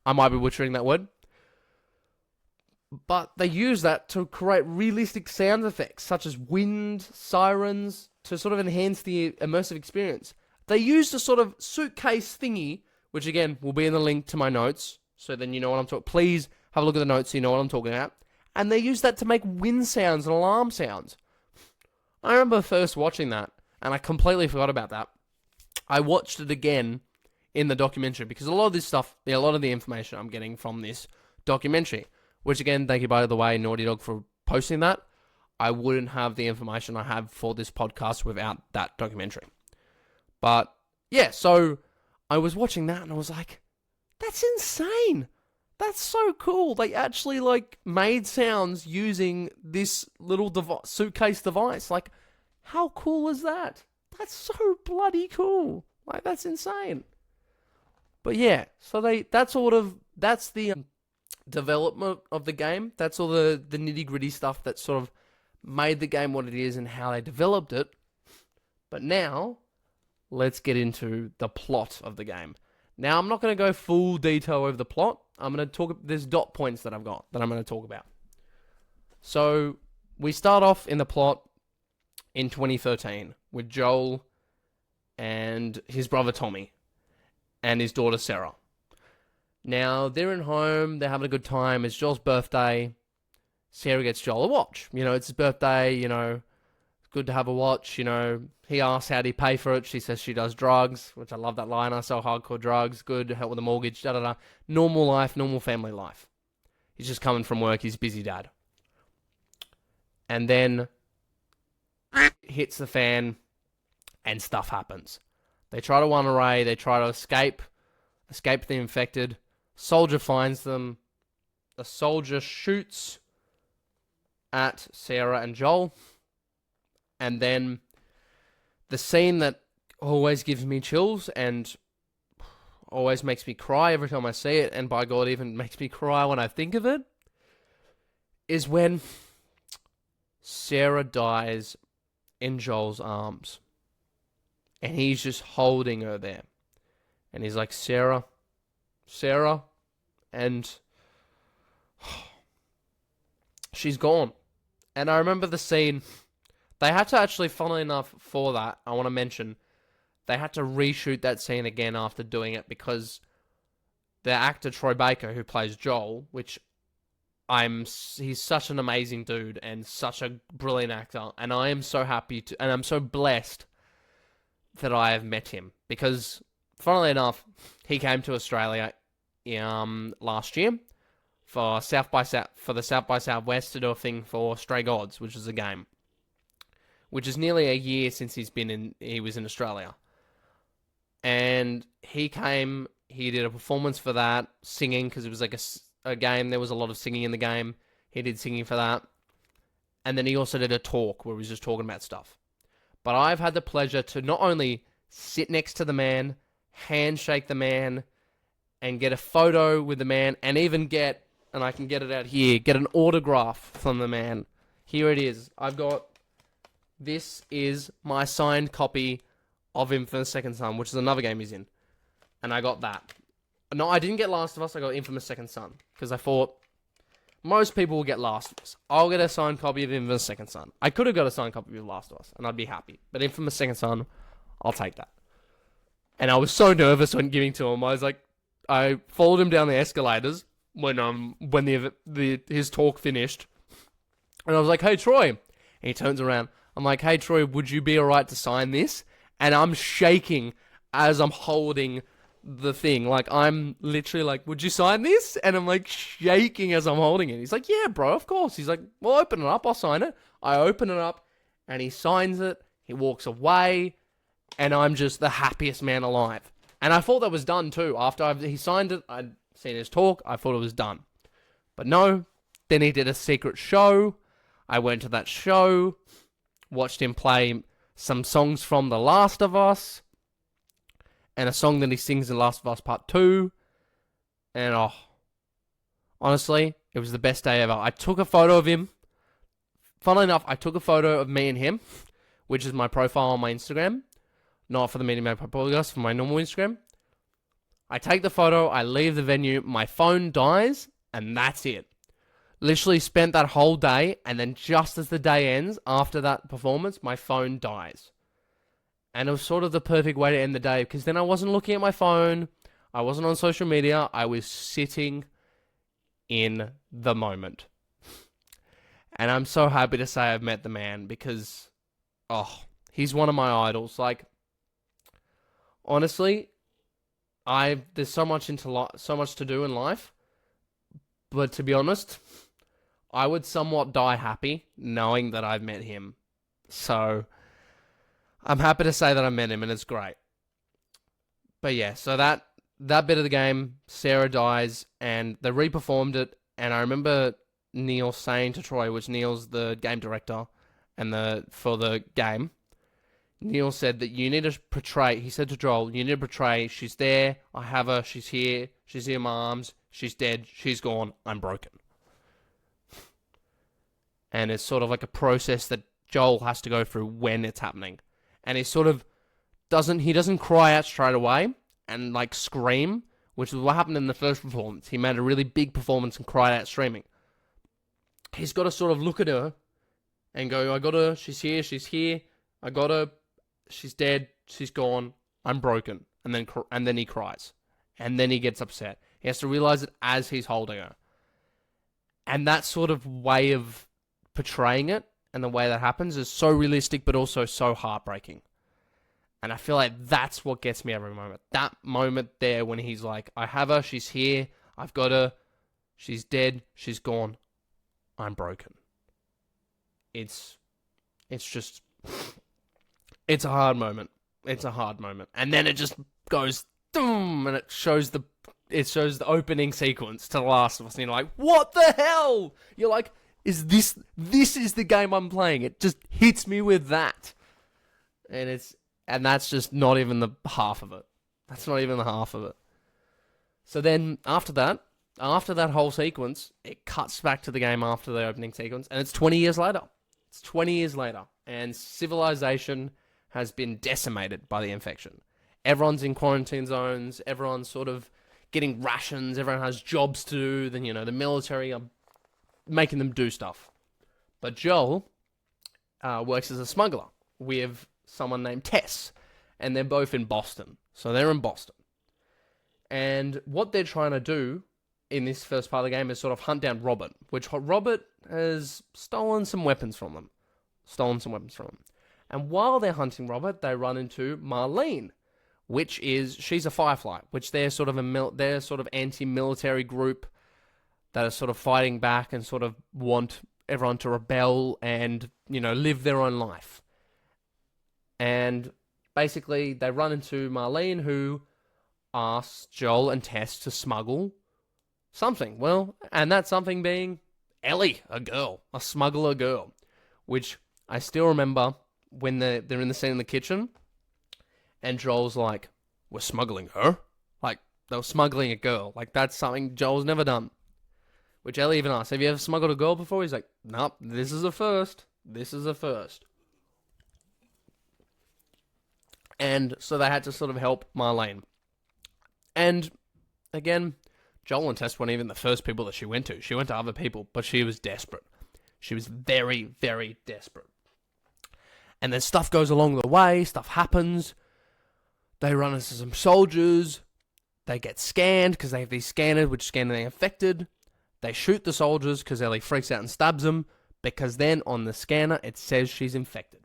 I might be butchering that word. But they use that to create realistic sound effects, such as wind, sirens, to sort of enhance the immersive experience. They used a sort of suitcase thingy, which again will be in the link to my notes, so then you know what I'm talking. Please have a look at the notes so you know what I'm talking about. And they used that to make wind sounds and alarm sounds. I remember first watching that, and I completely forgot about that. I watched it again in the documentary, because a lot of this stuff, a lot of the information I'm getting from this documentary, which again, thank you by the way, Naughty Dog, for posting that. I wouldn't have the information I have for this podcast without that documentary. But yeah, so I was watching that and I was like, that's insane. That's so cool. They actually like made sounds using this little suitcase device. Like, how cool is that? That's so bloody cool. Like, that's insane. But yeah, so that's the development of the game. That's all the nitty gritty stuff that sort of made the game what it is and how they developed it. But now, let's get into the plot of the game. Now, I'm not going to go full detail over the plot. I'm going to talk, there's dot points that I've got that I'm going to talk about. So, we start off in the plot in 2013 with Joel and his brother Tommy and his daughter Sarah. Now, they're in home, they're having a good time, it's Joel's birthday. Sarah gets Joel a watch. You know, it's his birthday, you know, it's good to have a watch, you know. He asks how do you pay for it, she says she does drugs, which I love that line, I sell hardcore drugs, good, help with a mortgage, da-da-da. Normal life, normal family life. He's just coming from work, he's a busy dad. And then, hits the fan, and stuff happens. They try to run away, they try to escape the infected. Soldier finds them. A soldier shoots at Sarah and Joel. And then the scene that always gives me chills and always makes me cry every time I see it, and by God, even makes me cry when I think of it, is when Sarah dies in Joel's arms. And he's just holding her there. And he's like, Sarah, and she's gone. And I remember the scene, they had to actually, funnily enough, for that, I want to mention, they had to reshoot that scene again after doing it because the actor Troy Baker, who plays Joel, which he's such an amazing dude and such a brilliant actor, and I am so happy to, and I'm so blessed that I have met him, because funnily enough, he came to Australia last year for the South by Southwest to do a thing for Stray Gods, which is a game, which is nearly a year since he was in Australia. And he came, he did a performance for that, singing, because it was like a game, there was a lot of singing in the game. He did singing for that. And then he also did a talk where he was just talking about stuff. But I've had the pleasure to not only sit next to the man, handshake the man, and get a photo with the man, and even get, and I can get it out here, get an autograph from the man. Here it is. This is my signed copy of Infamous Second Son, which is another game he's in. And I got that. No, I didn't get Last of Us, I got Infamous Second Son. Because I thought, most people will get Last of Us. I'll get a signed copy of Infamous Second Son. I could have got a signed copy of Last of Us, and I'd be happy. But Infamous Second Son, I'll take that. And I was so nervous when giving to him. I was like, I followed him down the escalators when his talk finished. And I was like, hey, Troy. And he turns around. I'm like, hey, Troy, would you be alright to sign this? And I'm shaking as I'm holding the thing. Like, I'm literally like, would you sign this? And I'm like shaking as I'm holding it. He's like, yeah, bro, of course. He's like, well, open it up. I'll sign it. I open it up and he signs it. He walks away and I'm just the happiest man alive. And I thought that was done too. After he signed it, I'd seen his talk. I thought it was done. But no, then he did a secret show. I went to that show, watched him play some songs from The Last of Us, and a song that he sings in Last of Us Part 2. And honestly, it was the best day ever. I took a photo of him. Funnily enough, I took a photo of me and him, which is my profile on my Instagram. Not for the Media Magpie Podcast, for my normal Instagram. I take the photo, I leave the venue, my phone dies, and that's it. Literally spent that whole day, and then just as the day ends, after that performance, my phone dies. And it was sort of the perfect way to end the day, because then I wasn't looking at my phone, I wasn't on social media, I was sitting in the moment. And I'm so happy to say I've met the man, because, he's one of my idols. Like, honestly, there's so much to do in life, but to be honest, I would somewhat die happy knowing that I've met him. So I'm happy to say that I met him, and it's great. But yeah, so that bit of the game, Sarah dies, and they reperformed it, and I remember Neil saying to Troy, which Neil's the game director for the game, Neil said that you need to portray, he said to Joel, you need to portray, she's there, I have her, she's here in my arms, she's dead, she's gone, I'm broken. And it's sort of like a process that Joel has to go through when it's happening. And he sort of doesn't cry out straight away and like scream, which is what happened in the first performance. He made a really big performance and cried out screaming. He's got to sort of look at her and go, I got her, she's here, I got her, she's dead, she's gone, I'm broken. And then he cries. And then he gets upset. He has to realize it as he's holding her. And that sort of way of portraying it and the way that happens is so realistic, but also so heartbreaking. And I feel like that's what gets me every moment. That moment there when he's like, I have her, she's here, I've got her, she's dead, she's gone, I'm broken. It's a hard moment. It's a hard moment. And then it just goes, boom, and it shows the opening sequence to The Last of Us, and you're like, what the hell? You're like, this is the game I'm playing. It just hits me with that. And that's just not even the half of it. That's not even the half of it. So then, after that whole sequence, it cuts back to the game after the opening sequence, and it's 20 years later. It's 20 years later, and civilization has been decimated by the infection. Everyone's in quarantine zones, everyone's sort of getting rations, everyone has jobs to do, then, the military are making them do stuff. But Joel works as a smuggler with someone named Tess, and they're both in Boston. So they're in Boston. And what they're trying to do in this first part of the game is sort of hunt down Robert, which Robert has stolen some weapons from them. And while they're hunting Robert, they run into Marlene, she's a Firefly, which they're sort of anti-military group that are sort of fighting back and sort of want everyone to rebel and, live their own life. And basically, they run into Marlene, who asks Joel and Tess to smuggle something. Well, and that something being Ellie, a smuggler girl, which I still remember when they're in the scene in the kitchen, and Joel's like, we're smuggling her? Like, they were smuggling a girl. Like, that's something Joel's never done. Which Ellie even asks, have you ever smuggled a girl before? He's like, nope, this is a first. And so they had to sort of help Marlene. And, again, Joel and Tess weren't even the first people that she went to. She went to other people, but she was desperate. She was very, very desperate. And then stuff goes along the way, stuff happens. They run into some soldiers. They get scanned because they have these scanners which scan the infected. They shoot the soldiers because Ellie freaks out and stabs them, because then on the scanner it says she's infected.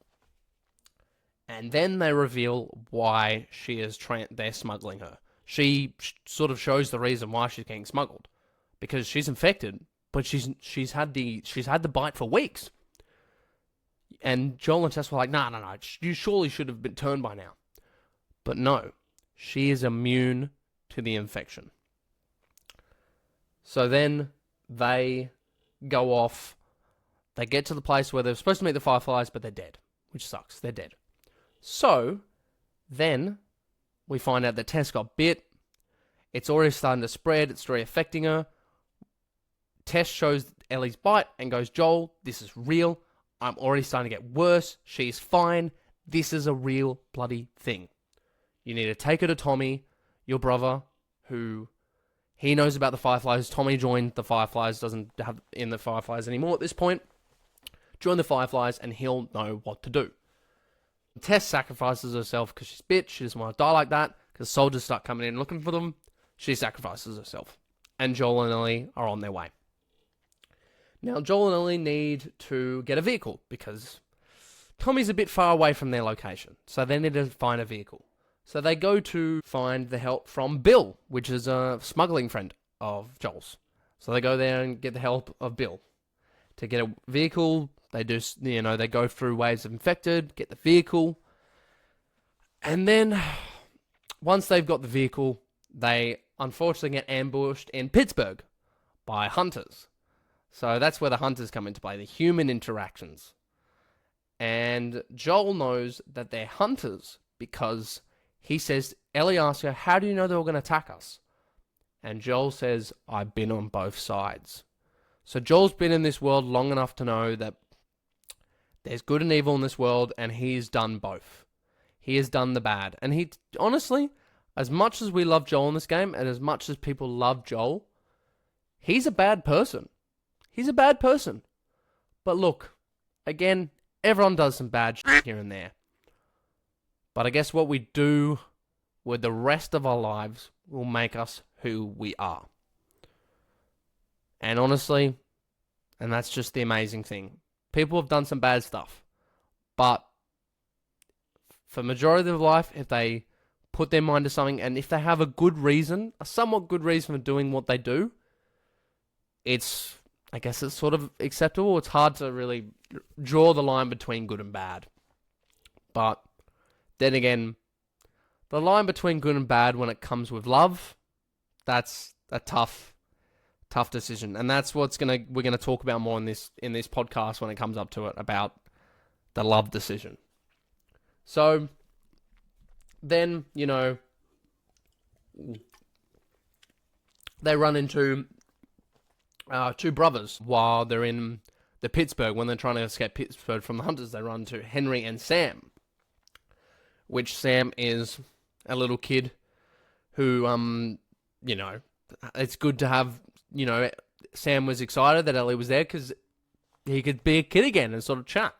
And then they reveal why they're smuggling her. She sort of shows the reason why she's getting smuggled, because she's infected, but she's had the bite for weeks. And Joel and Tess were like, no, you surely should have been turned by now. But no, she is immune to the infection. So then they go off. They get to the place where they're supposed to meet the Fireflies, but they're dead, which sucks. They're dead. So then we find out that Tess got bit. It's already starting to spread. It's already affecting her. Tess shows Ellie's bite and goes, Joel, this is real. I'm already starting to get worse. She's fine. This is a real bloody thing. You need to take her to Tommy, your brother, who He knows about the Fireflies. Tommy joined the Fireflies, doesn't have in the Fireflies anymore at this point. Join the Fireflies and he'll know what to do. Tess sacrifices herself because she's a bitch. She doesn't want to die like that because soldiers start coming in looking for them. She sacrifices herself. And Joel and Ellie are on their way. Now, Joel and Ellie need to get a vehicle because Tommy's a bit far away from their location. So they need to find a vehicle. So they go to find the help from Bill, which is a smuggling friend of Joel's. So they go there and get the help of Bill to get a vehicle. They do, they go through waves of infected, get the vehicle. And then once they've got the vehicle, they unfortunately get ambushed in Pittsburgh by hunters. So that's where the hunters come into play, the human interactions. And Joel knows that they're hunters because he says, Ellie asks her, how do you know they were going to attack us? And Joel says, I've been on both sides. So Joel's been in this world long enough to know that there's good and evil in this world, and he's done both. He has done the bad. And he, honestly, as much as we love Joel in this game, and as much as people love Joel, he's a bad person. He's a bad person. But look, again, everyone does some bad shit here and there. But I guess what we do with the rest of our lives will make us who we are. And honestly, and that's just the amazing thing. People have done some bad stuff. But for majority of their life, if they put their mind to something, and if they have a good reason, a somewhat good reason for doing what they do, I guess it's sort of acceptable. It's hard to really draw the line between good and bad. But then again, the line between good and bad when it comes with love, that's a tough decision. And that's we're gonna talk about more in this podcast when it comes up to it, about the love decision. So then, they run into two brothers while they're in the Pittsburgh. When they're trying to escape Pittsburgh from the hunters, they run to Henry and Sam, which Sam is a little kid who, it's good to have, Sam was excited that Ellie was there because he could be a kid again and sort of chat.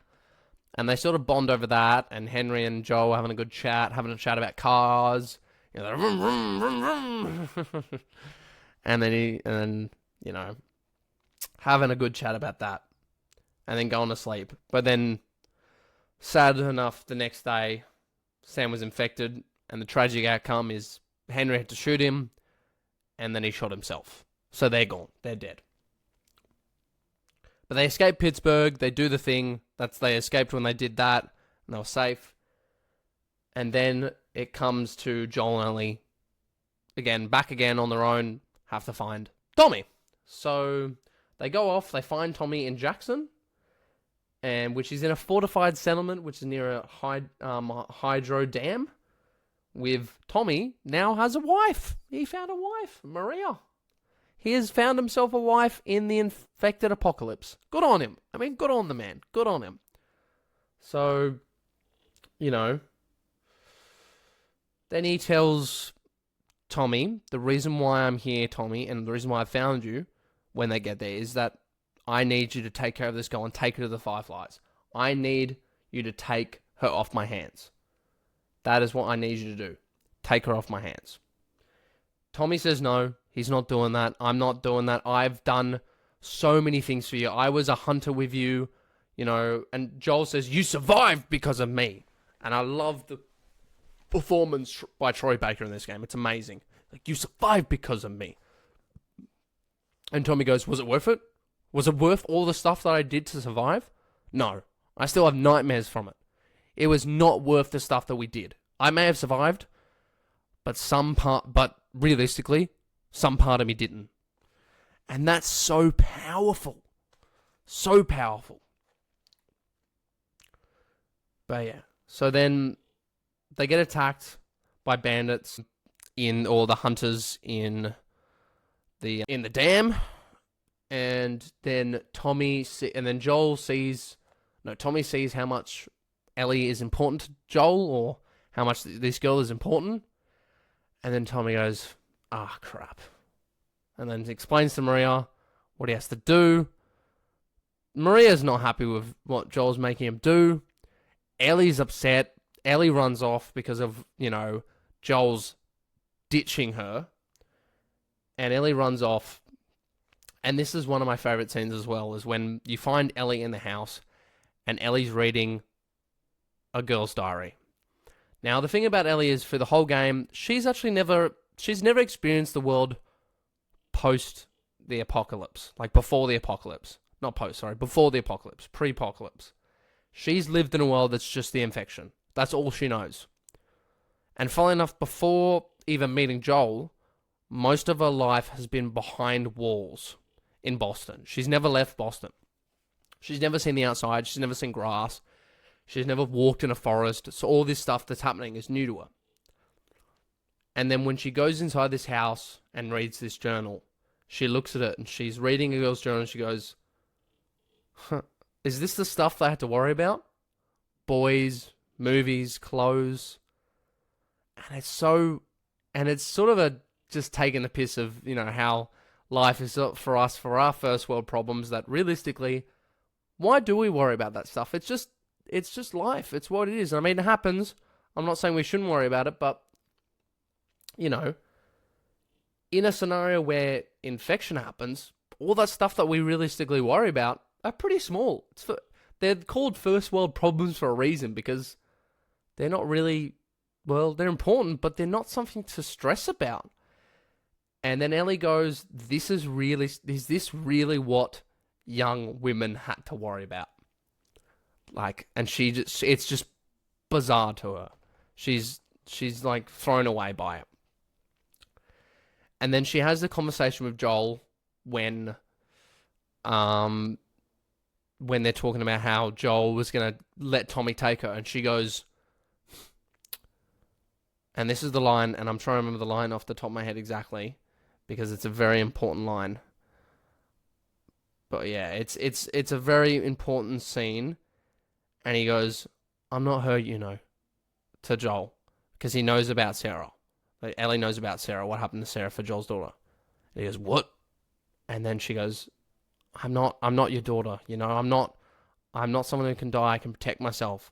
And they sort of bond over that, and Henry and Joel are having a chat about cars. Vroom, vroom, vroom, vroom. and then having a good chat about that, and then going to sleep. But then, sad enough, the next day, Sam was infected, and the tragic outcome is Henry had to shoot him, and then he shot himself. So they're gone. They're dead. But they escape Pittsburgh. They do the thing. They escaped when they did that, and they were safe. And then it comes to Joel and Ellie, back again on their own, have to find Tommy. So they go off. They find Tommy in Jackson, which is in a fortified settlement, which is near a hydro dam. With Tommy now has a wife. He found a wife, Maria. He has found himself a wife in the infected apocalypse. Good on him. Good on the man. Good on him. So, then he tells Tommy, the reason why I'm here, Tommy, and the reason why I found you when they get there is that I need you to take care of this girl and take her to the Fireflies. I need you to take her off my hands. That is what I need you to do. Take her off my hands. Tommy says no, he's not doing that. I'm not doing that. I've done so many things for you. I was a hunter with you, and Joel says, you survived because of me. And I love the performance by Troy Baker in this game. It's amazing. You survived because of me. And Tommy goes, was it worth it? Was it worth all the stuff that I did to survive? No. I still have nightmares from it. It was not worth the stuff that we did. I may have survived, but realistically, some part of me didn't. And that's so powerful. So powerful. But yeah. So then they get attacked by bandits or the hunters in the dam. And then Tommy sees how much Ellie is important to Joel, or how much this girl is important. And then Tommy goes, crap. and then explains to Maria what he has to do. Maria's not happy with what Joel's making him do. Ellie's upset. Ellie runs off because of, Joel's ditching her. And Ellie runs off. And this is one of my favorite scenes as well, is when you find Ellie in the house and Ellie's reading a girl's diary. Now, the thing about Ellie is, for the whole game, she's never experienced the world post the apocalypse. Like, before the apocalypse. Not post, sorry. Before the apocalypse. Pre-apocalypse. She's lived in a world that's just the infection. That's all she knows. And funnily enough, before even meeting Joel, most of her life has been behind walls in Boston. She's never left Boston. She's never seen the outside. She's never seen grass. She's never walked in a forest. So all this stuff that's happening is new to her. And then when she goes inside this house and reads this journal, she looks at it and she's reading a girl's journal and she goes, is this the stuff they had to worry about? Boys, movies, clothes. And it's sort of just taking the piss of, how life is for us, for our first world problems, that realistically, why do we worry about that stuff? It's just life. It's what it is. I mean, it happens. I'm not saying we shouldn't worry about it, but, in a scenario where infection happens, all that stuff that we realistically worry about are pretty small. They're called first world problems for a reason, because they're not really, they're important, but they're not something to stress about. And then Ellie goes, is this really what young women had to worry about? Like, and it's just bizarre to her. She's like thrown away by it. And then she has the conversation with Joel when they're talking about how Joel was going to let Tommy take her, and she goes, and this is the line, and I'm trying to remember the line off the top of my head exactly, because it's a very important line. But yeah, it's a very important scene, and he goes, I'm not her, to Joel, because he knows about Sarah. Like, Ellie knows about Sarah, what happened to Sarah for Joel's daughter. And he goes, what? And then she goes, I'm not your daughter, I'm not someone who can die, I can protect myself.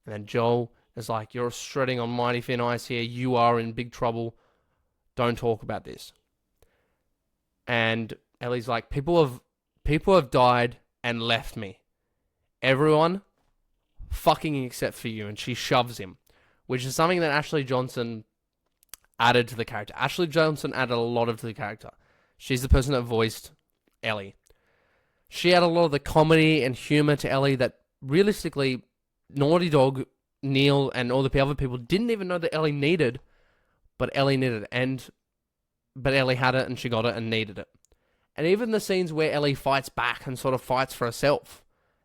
And then Joel is like, you're treading on mighty thin ice here, you are in big trouble, don't talk about this. And Ellie's like, people have died and left me. Everyone, fucking except for you. And she shoves him, which is something that Ashley Johnson added to the character. Ashley Johnson added a lot to the character. She's the person that voiced Ellie. She had a lot of the comedy and humor to Ellie that realistically Naughty Dog, Neil, and all the other people didn't even know that Ellie needed, but Ellie needed it. But Ellie had it and she got it and needed it. And even the scenes where Ellie fights back and sort of fights for herself,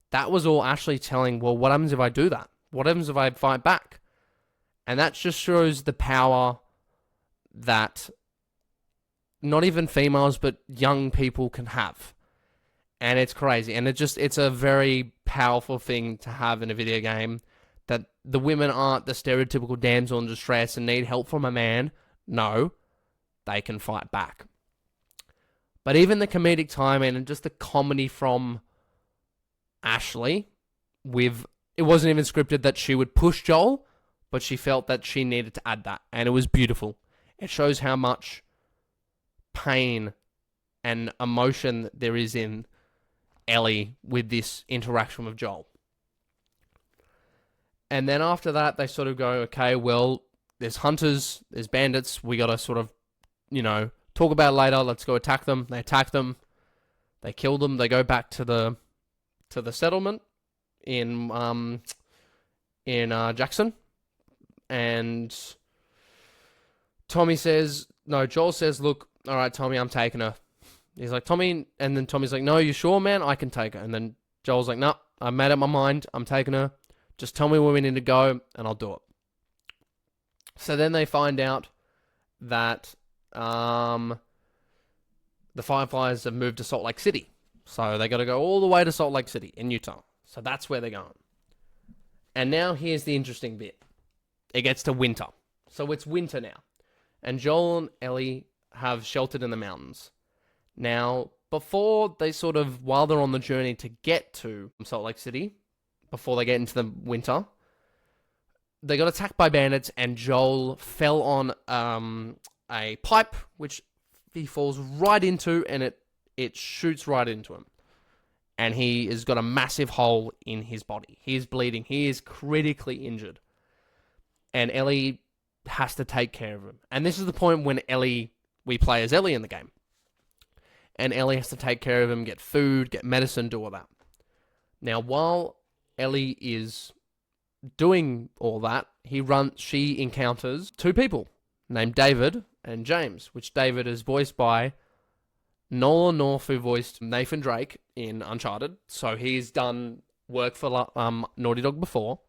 that was all Ashley telling, well, what happens if I do that? What happens if I fight back? And that just shows the power that not even females, but young people can have. And it's crazy. And it's a very powerful thing to have in a video game, that the women aren't the stereotypical damsel in distress and need help from a man. No, they can fight back. But even the comedic timing and just the comedy from Ashley, it wasn't even scripted that she would push Joel, but she felt that she needed to add that. And it was beautiful. It shows how much pain and emotion there is in Ellie with this interaction with Joel. And then after that, they sort of go, okay, well, there's hunters, there's bandits, we got to sort of, talk about it later, let's go attack them. They attack them, they kill them, they go back to the settlement in Jackson, and Joel says, look, all right, Tommy, I'm taking her. He's like, Tommy, and then Tommy's like, no, you sure, man? I can take her. And then Joel's like, no, I made up my mind, I'm taking her. Just tell me where we need to go, and I'll do it. So then they find out that the Fireflies have moved to Salt Lake City. So they got to go all the way to Salt Lake City in Utah. So that's where they're going. And now here's the interesting bit. It gets to winter. So it's winter now. And Joel and Ellie have sheltered in the mountains. Now, before they while they're on the journey to get to Salt Lake City, before they get into the winter, they got attacked by bandits, and Joel fell on a pipe, which he falls right into, and it shoots right into him. And he has got a massive hole in his body. He is bleeding. He is critically injured. And Ellie has to take care of him. And this is the point when we play as Ellie in the game. And Ellie has to take care of him, get food, get medicine, do all that. Now, while Ellie is doing all that, she encounters two people named David and James, which David is voiced by Nolan North, who voiced Nathan Drake in Uncharted. So he's done work for Naughty Dog before,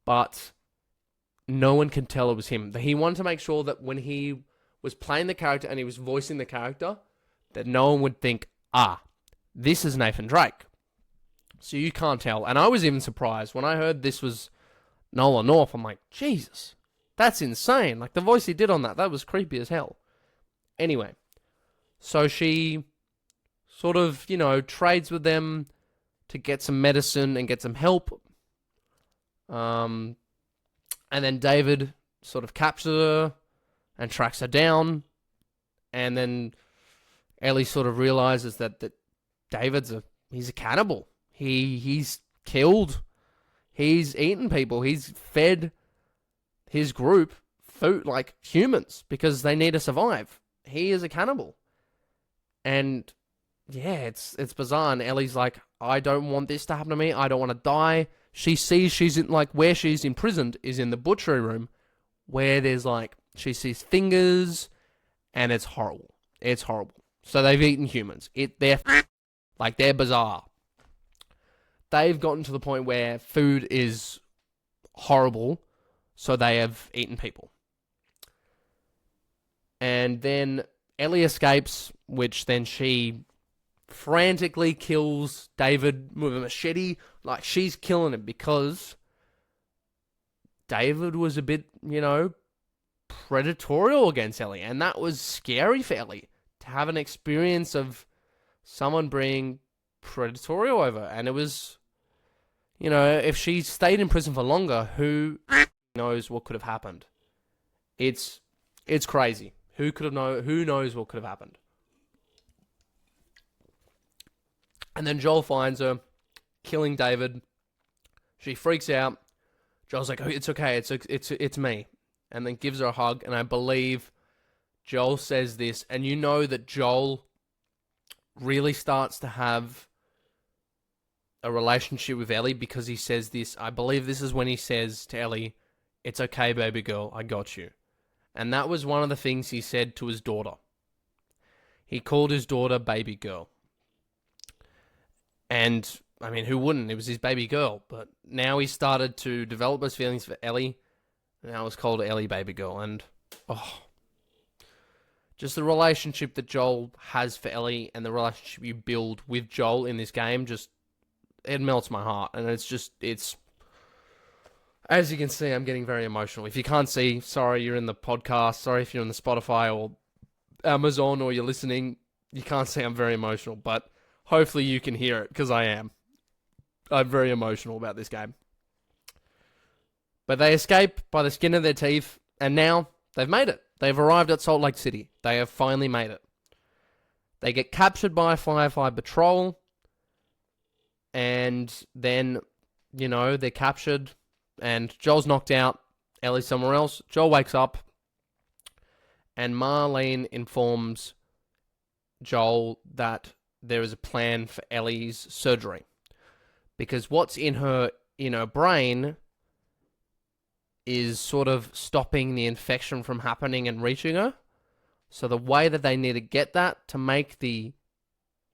but no one can tell it was him. He wanted to make sure that when he was playing the character and he was voicing the character, that no one would think, this is Nathan Drake. So you can't tell. And I was even surprised when I heard this was Nolan North. I'm like, Jesus, that's insane. Like, the voice he did on that was creepy as hell. Anyway, so she sort of, trades with them to get some medicine and get some help. And then David sort of captures her and tracks her down. And then Ellie sort of realizes that David's he's a cannibal. He's killed. He's eaten people. He's fed his group food like humans because they need to survive. He is a cannibal. And yeah, it's bizarre. And Ellie's like, I don't want this to happen to me. I don't want to die. She sees she's in, where she's imprisoned is in the butchery room, where there's she sees fingers, and it's horrible. It's horrible. So they've eaten humans. They're bizarre. They've gotten to the point where food is horrible, so they have eaten people. And then Ellie escapes, which then she frantically kills David with a machete. She's killing him because David was a bit, predatorial against Ellie. And that was scary for Ellie, to have an experience of someone being predatorial over. And it was, if she stayed in prison for longer, who knows what could have happened? It's crazy. Who knows what could have happened? And then Joel finds her, killing David. She freaks out. Joel's like, "Oh, it's okay. It's me." And then gives her a hug. And I believe Joel says this, and that Joel really starts to have a relationship with Ellie because he says this. I believe this is when he says to Ellie, "It's okay, baby girl. I got you." And that was one of the things he said to his daughter. He called his daughter baby girl. And, who wouldn't? It was his baby girl. But now he started to develop his feelings for Ellie. And now it's called Ellie baby girl. And, just the relationship that Joel has for Ellie and the relationship you build with Joel in this game, it melts my heart. And it's... As you can see, I'm getting very emotional. If you can't see, sorry, you're in the podcast. Sorry if you're in the Spotify or Amazon or you're listening. You can't see I'm very emotional, but hopefully you can hear it, because I am. I'm very emotional about this game. But they escape by the skin of their teeth, and now they've made it. They've arrived at Salt Lake City. They have finally made it. They get captured by Firefly Patrol, and then, they're captured. And Joel's knocked out. Ellie's somewhere else. Joel wakes up. And Marlene informs Joel that there is a plan for Ellie's surgery. Because what's in her brain is sort of stopping the infection from happening and reaching her. So the way that they need to get that to make the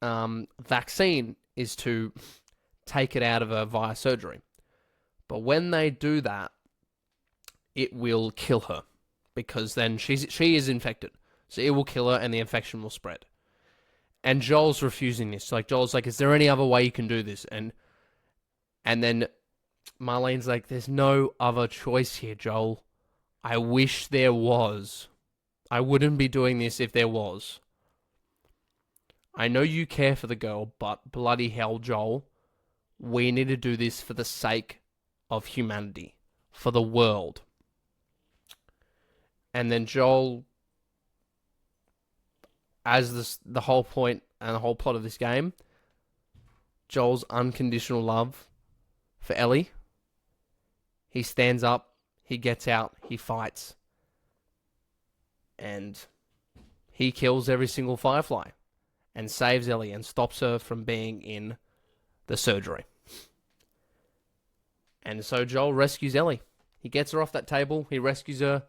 vaccine is to take it out of her via surgery. But when they do that, it will kill her, because then she is infected. So it will kill her and the infection will spread. And Joel's refusing this. Joel's like, is there any other way you can do this? And then Marlene's like, there's no other choice here, Joel. I wish there was. I wouldn't be doing this if there was. I know you care for the girl, but bloody hell, Joel, we need to do this for the sake of humanity, for the world. And then Joel, as the whole point and the whole plot of this game, Joel's unconditional love for Ellie. He stands up, he gets out, he fights. And he kills every single Firefly and saves Ellie and stops her from being in the surgery. And so Joel rescues Ellie. He gets her off that table, he rescues her,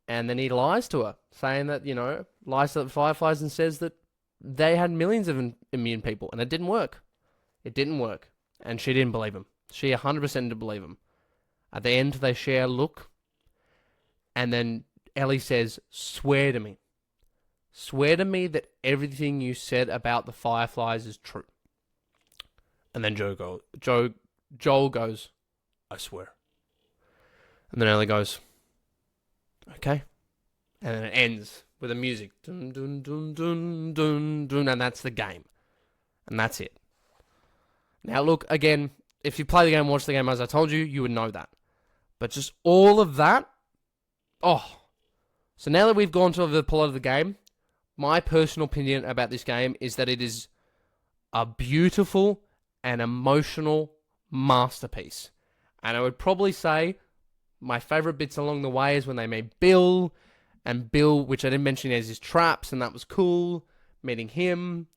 and then he lies to her, saying that, lies to the Fireflies and says that they had millions of immune people, and it didn't work. It didn't work. And she didn't believe him. She 100% didn't believe him. At the end, they share a look, and then Ellie says, swear to me. Swear to me that everything you said about the Fireflies is true. And then Joel goes, I swear. And then Ellie goes, okay. And then it ends with the music. Dun, dun, dun, dun, dun, dun, and that's the game. And that's it. Now look, again, if you play the game and watch the game as I told you, you would know that. But just all of that, So now that we've gone to the plot of the game, my personal opinion about this game is that it is a beautiful and emotional masterpiece. And I would probably say my favourite bits along the way is when they made Bill, which I didn't mention, has his traps, and that was cool, meeting him,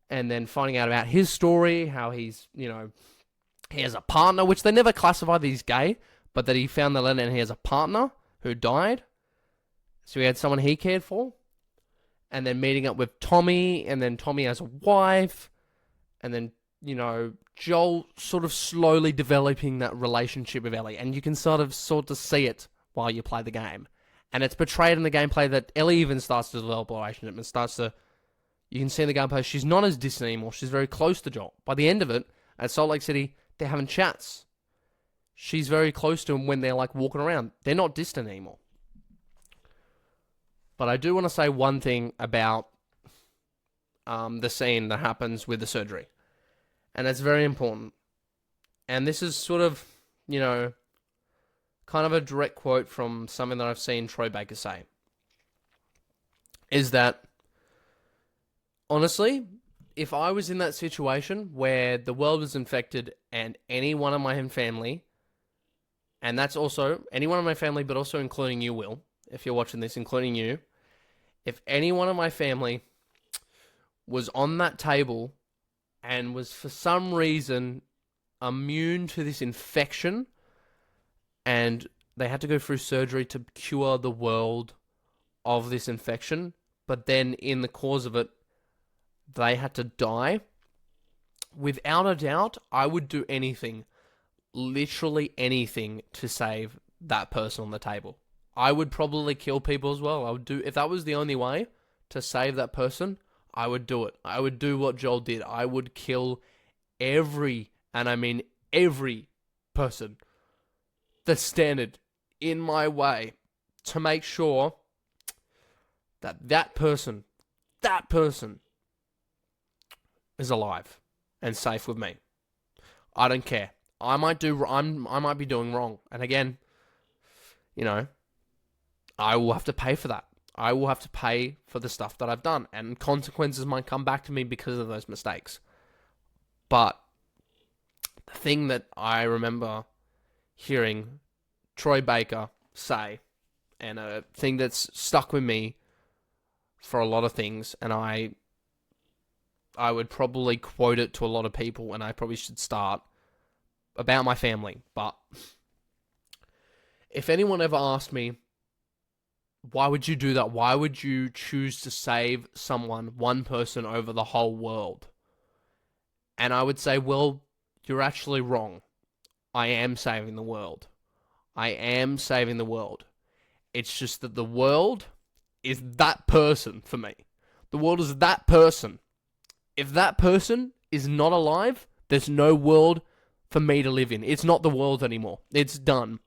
and then finding out about his story, how he's, he has a partner, which they never classify that he's gay, but that he found the letter and he has a partner who died. So he had someone he cared for. And then meeting up with Tommy, and then Tommy has a wife, and then, Joel sort of slowly developing that relationship with Ellie, and you can sort of see it while you play the game. And it's portrayed in the gameplay that Ellie even starts to develop a relationship and you can see in the gameplay, she's not as distant anymore. She's very close to Joel. By the end of it, at Salt Lake City, they're having chats. She's very close to him when they're walking around. They're not distant anymore. But I do want to say one thing about the scene that happens with the surgery. And it's very important. And this is sort of, kind of a direct quote from something that I've seen Troy Baker say. Is that, honestly, if I was in that situation where the world was infected and any one of my family, and that's also anyone in my family, but also including you, Will, if you're watching this, including you, if any one of my family was on that table and was for some reason immune to this infection and they had to go through surgery to cure the world of this infection, but then in the cause of it, they had to die, without a doubt, I would do anything, literally anything, to save that person on the table. I would probably kill people as well. If that was the only way to save that person, I would do it. I would do what Joel did. I would kill every, and I mean every person that's standing in my way to make sure that person is alive and safe with me. I don't care. I might be doing wrong. And again, I will have to pay for that. I will have to pay for the stuff that I've done. And consequences might come back to me because of those mistakes. But the thing that I remember hearing Troy Baker say, and a thing that's stuck with me for a lot of things, and I would probably quote it to a lot of people, and I probably should start, about my family. But if anyone ever asked me, why would you do that? Why would you choose to save someone, one person, over the whole world? And I would say, well, you're actually wrong. I am saving the world. I am saving the world. It's just that the world is that person for me. The world is that person. If that person is not alive, there's no world for me to live in. It's not the world anymore. It's done.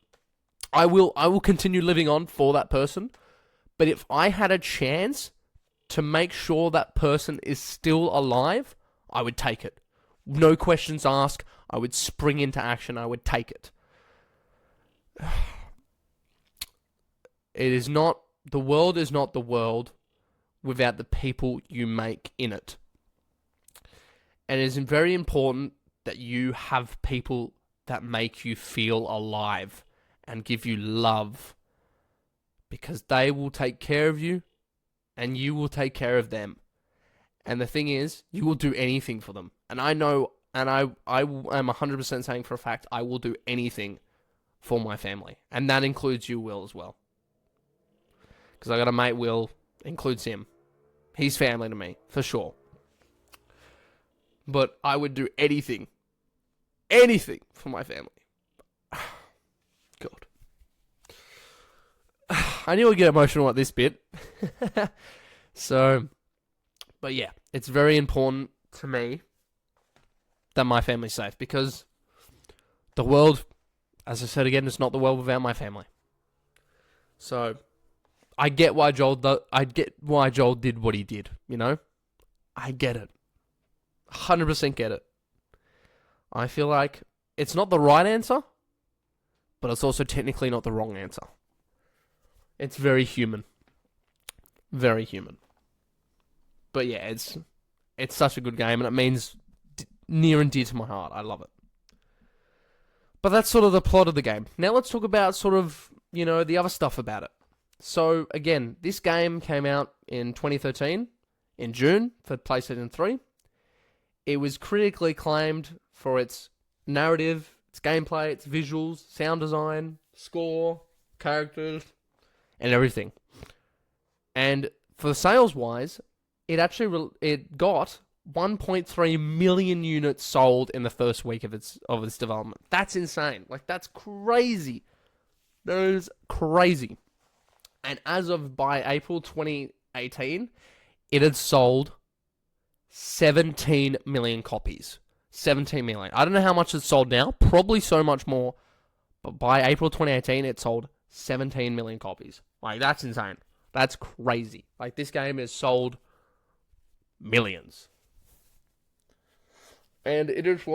I will continue living on for that person. But if I had a chance to make sure that person is still alive, I would take it. No questions asked. I would spring into action. I would take it. The world is not the world without the people you make in it. And it is very important that you have people that make you feel alive and give you love, because they will take care of you and you will take care of them. And the thing is, you will do anything for them. And I know, and I am 100% saying for a fact, I will do anything for my family. And that includes you, Will, as well. Because I got a mate, Will, includes him. He's family to me, for sure. But I would do anything for my family. God. I knew I'd get emotional at this bit. So, but yeah, it's very important to me that my family's safe, because the world, as I said again, is not the world without my family. So, I get why Joel did what he did, you know? I get it. 100% get it. I feel like it's not the right answer, but it's also technically not the wrong answer. It's very human. Very human. But yeah, it's such a good game, and it means near and dear to my heart. I love it. But that's sort of the plot of the game. Now let's talk about sort of, you know, the other stuff about it. So again, this game came out in 2013, in June, for PlayStation 3. It was critically acclaimed for its narrative, its gameplay, its visuals, sound design, score, characters, and everything. And for sales-wise, it actually it got 1.3 million units sold in the first week of its development. That's insane. Like, that's crazy. That is crazy. And as of by April 2018, it had sold 17 million copies. 17 million. I don't know how much it's sold now. Probably so much more. But by April 2018, it sold 17 million copies. Like, that's insane. That's crazy. Like, this game has sold millions. And it has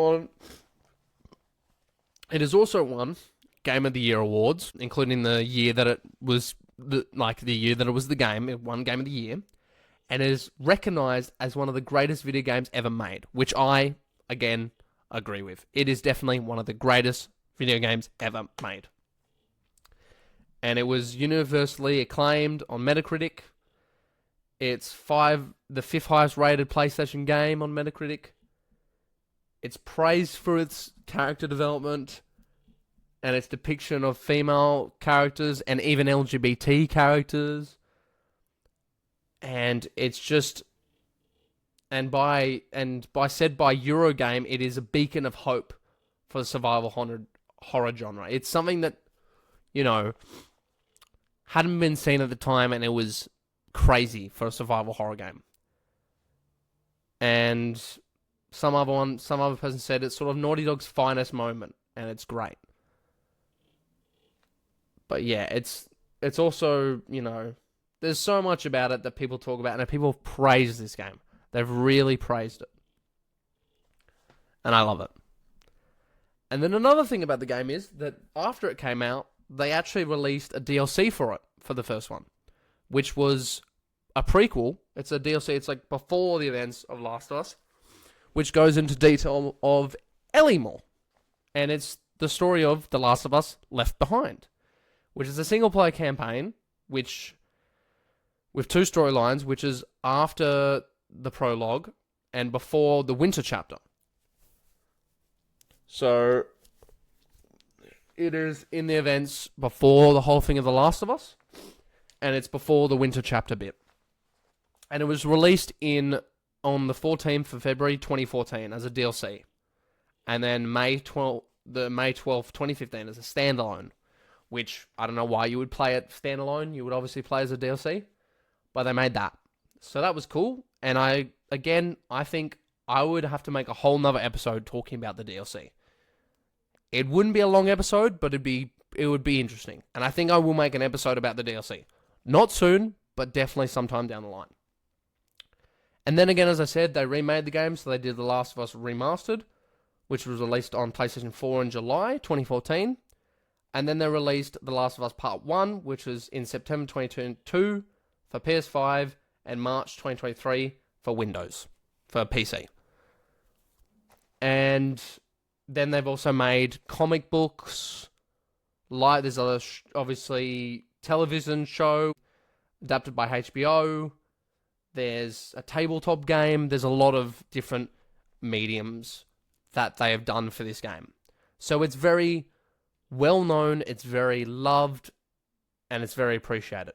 also won Game of the Year awards, including the year that it was the year that it was the game. It won Game of the Year, and it is recognized as one of the greatest video games ever made, which I, again, agree with. It is definitely one of the greatest video games ever made. And it was universally acclaimed on Metacritic. It's the fifth highest rated PlayStation game on Metacritic. It's praised for its character development and its depiction of female characters and even LGBT characters. And it's just, and by Eurogame, it is a beacon of hope for the survival horror genre. It's something that, you know, hadn't been seen at the time, and it was crazy for a survival horror game. And some other person said it's sort of Naughty Dog's finest moment, and it's great. But yeah, it's also, you know, there's so much about it that people talk about, and people praise this game. They've really praised it. And I love it. And then another thing about the game is that after it came out, they actually released a DLC for it, for the first one, which was a prequel. It's a DLC, it's like before the events of Last of Us, which goes into detail of Ellie more. And it's the story of The Last of Us Left Behind, which is a single-player campaign, which, with two storylines, which is after the prologue and before the winter chapter. So, it is in the events before the whole thing of The Last of Us, and it's before the winter chapter bit. And it was released on the 14th of February 2014 as a DLC, and then May 12th, 2015 as a standalone, which I don't know why you would play it standalone. You would obviously play as a DLC, but they made that. So that was cool, and I think I would have to make a whole nother episode talking about the DLC. It wouldn't be a long episode, but it would be interesting. And I think I will make an episode about the DLC. Not soon, but definitely sometime down the line. And then again, as I said, they remade the game, so they did The Last of Us Remastered, which was released on PlayStation 4 in July 2014. And then they released The Last of Us Part 1, which was in September 2022 for PS5 and March 2023 for Windows, for PC. And then they've also made comic books, like there's a obviously television show adapted by HBO. There's a tabletop game. There's a lot of different mediums that they have done for this game. So it's very well known, it's very loved, and it's very appreciated.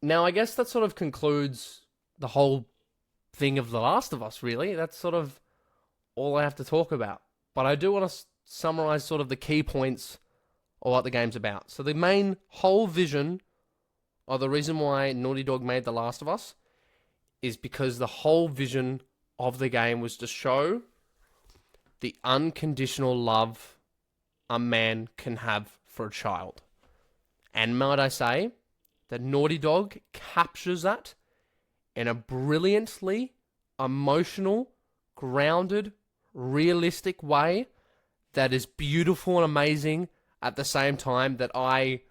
Now, I guess that sort of concludes the whole thing of The Last of Us, really. That's sort of all I have to talk about. But I do want to summarize sort of the key points of what the game's about. So the main whole vision, or the reason why Naughty Dog made The Last of Us, is because the whole vision of the game was to show the unconditional love a man can have for a child. And might I say that Naughty Dog captures that in a brilliantly emotional, grounded, realistic way that is beautiful and amazing at the same time that I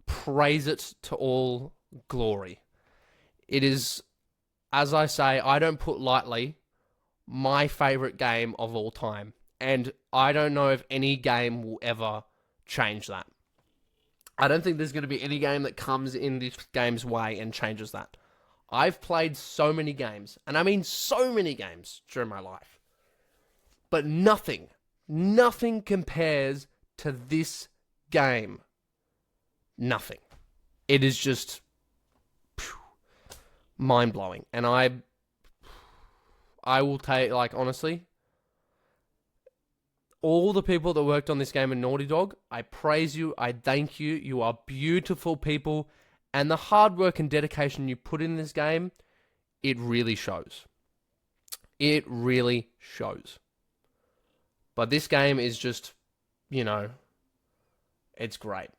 praise it to all glory. It is, as I say, I don't put lightly, my favorite game of all time. And I don't know if any game will ever change that. I don't think there's going to be any game that comes in this game's way and changes that. I've played so many games, and I mean so many games during my life. But nothing compares to this game. Nothing. It is just mind-blowing. And I will take, like, honestly, all the people that worked on this game in Naughty Dog, I praise you, I thank you, you are beautiful people, and the hard work and dedication you put in this game, it really shows. It really shows. But this game is just, it's great.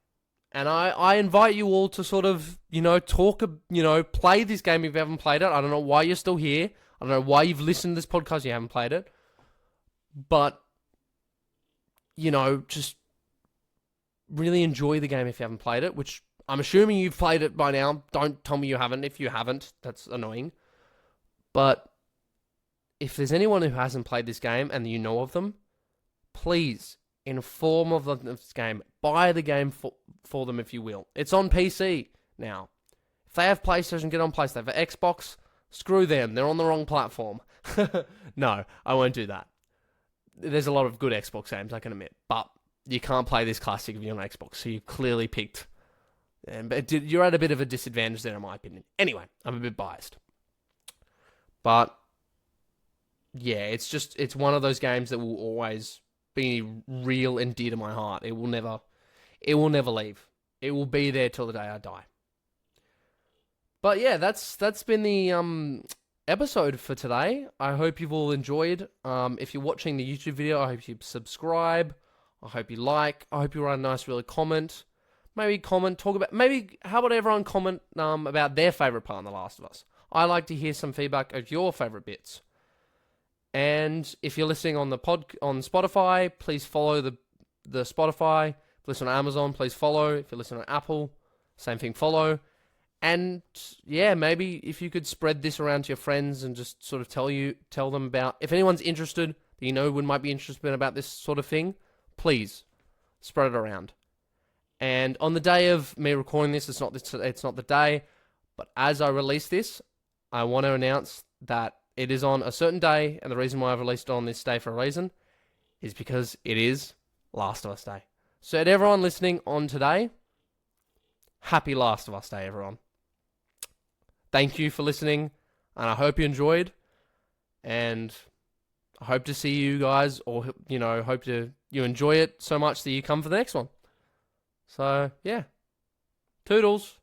And I invite you all to sort of, play this game if you haven't played it. I don't know why you're still here. I don't know why you've listened to this podcast if you haven't played it. But, just really enjoy the game if you haven't played it, which I'm assuming you've played it by now. Don't tell me you haven't. If you haven't, that's annoying. But if there's anyone who hasn't played this game and you know of them, please inform of this game. Buy the game for them if you will. It's on PC now. If they have PlayStation, get on PlayStation. For Xbox, screw them. They're on the wrong platform. No, I won't do that. There's a lot of good Xbox games, I can admit. But you can't play this classic if you're on Xbox. So you clearly picked. But you're at a bit of a disadvantage there, in my opinion. Anyway, I'm a bit biased. But yeah, it's one of those games that will always be real and dear to my heart. It will never leave. It will be there till the day I die. But yeah, that's been the episode for today. I hope you've all enjoyed. If you're watching the YouTube video, I hope you subscribe. I hope you like. I hope you write a nice, really comment. Maybe comment, talk about. Maybe how about everyone comment about their favorite part in The Last of Us. I like to hear some feedback of your favorite bits. And if you're listening on on Spotify, please follow the Spotify. If you listen on Amazon, please follow. If you listen on Apple, same thing, follow. And yeah, maybe if you could spread this around to your friends and just sort of tell them about, if anyone's interested, that might be interested about this sort of thing, please spread it around. And on the day of me recording this, it's not the day, but as I release this, I want to announce that it is on a certain day, and the reason why I've released it on this day for a reason is because it is Last of Us Day. So to everyone listening on today, happy Last of Us Day, everyone. Thank you for listening, and I hope you enjoyed, and I hope to see you guys, or, hope you enjoy it so much that you come for the next one. So, yeah. Toodles.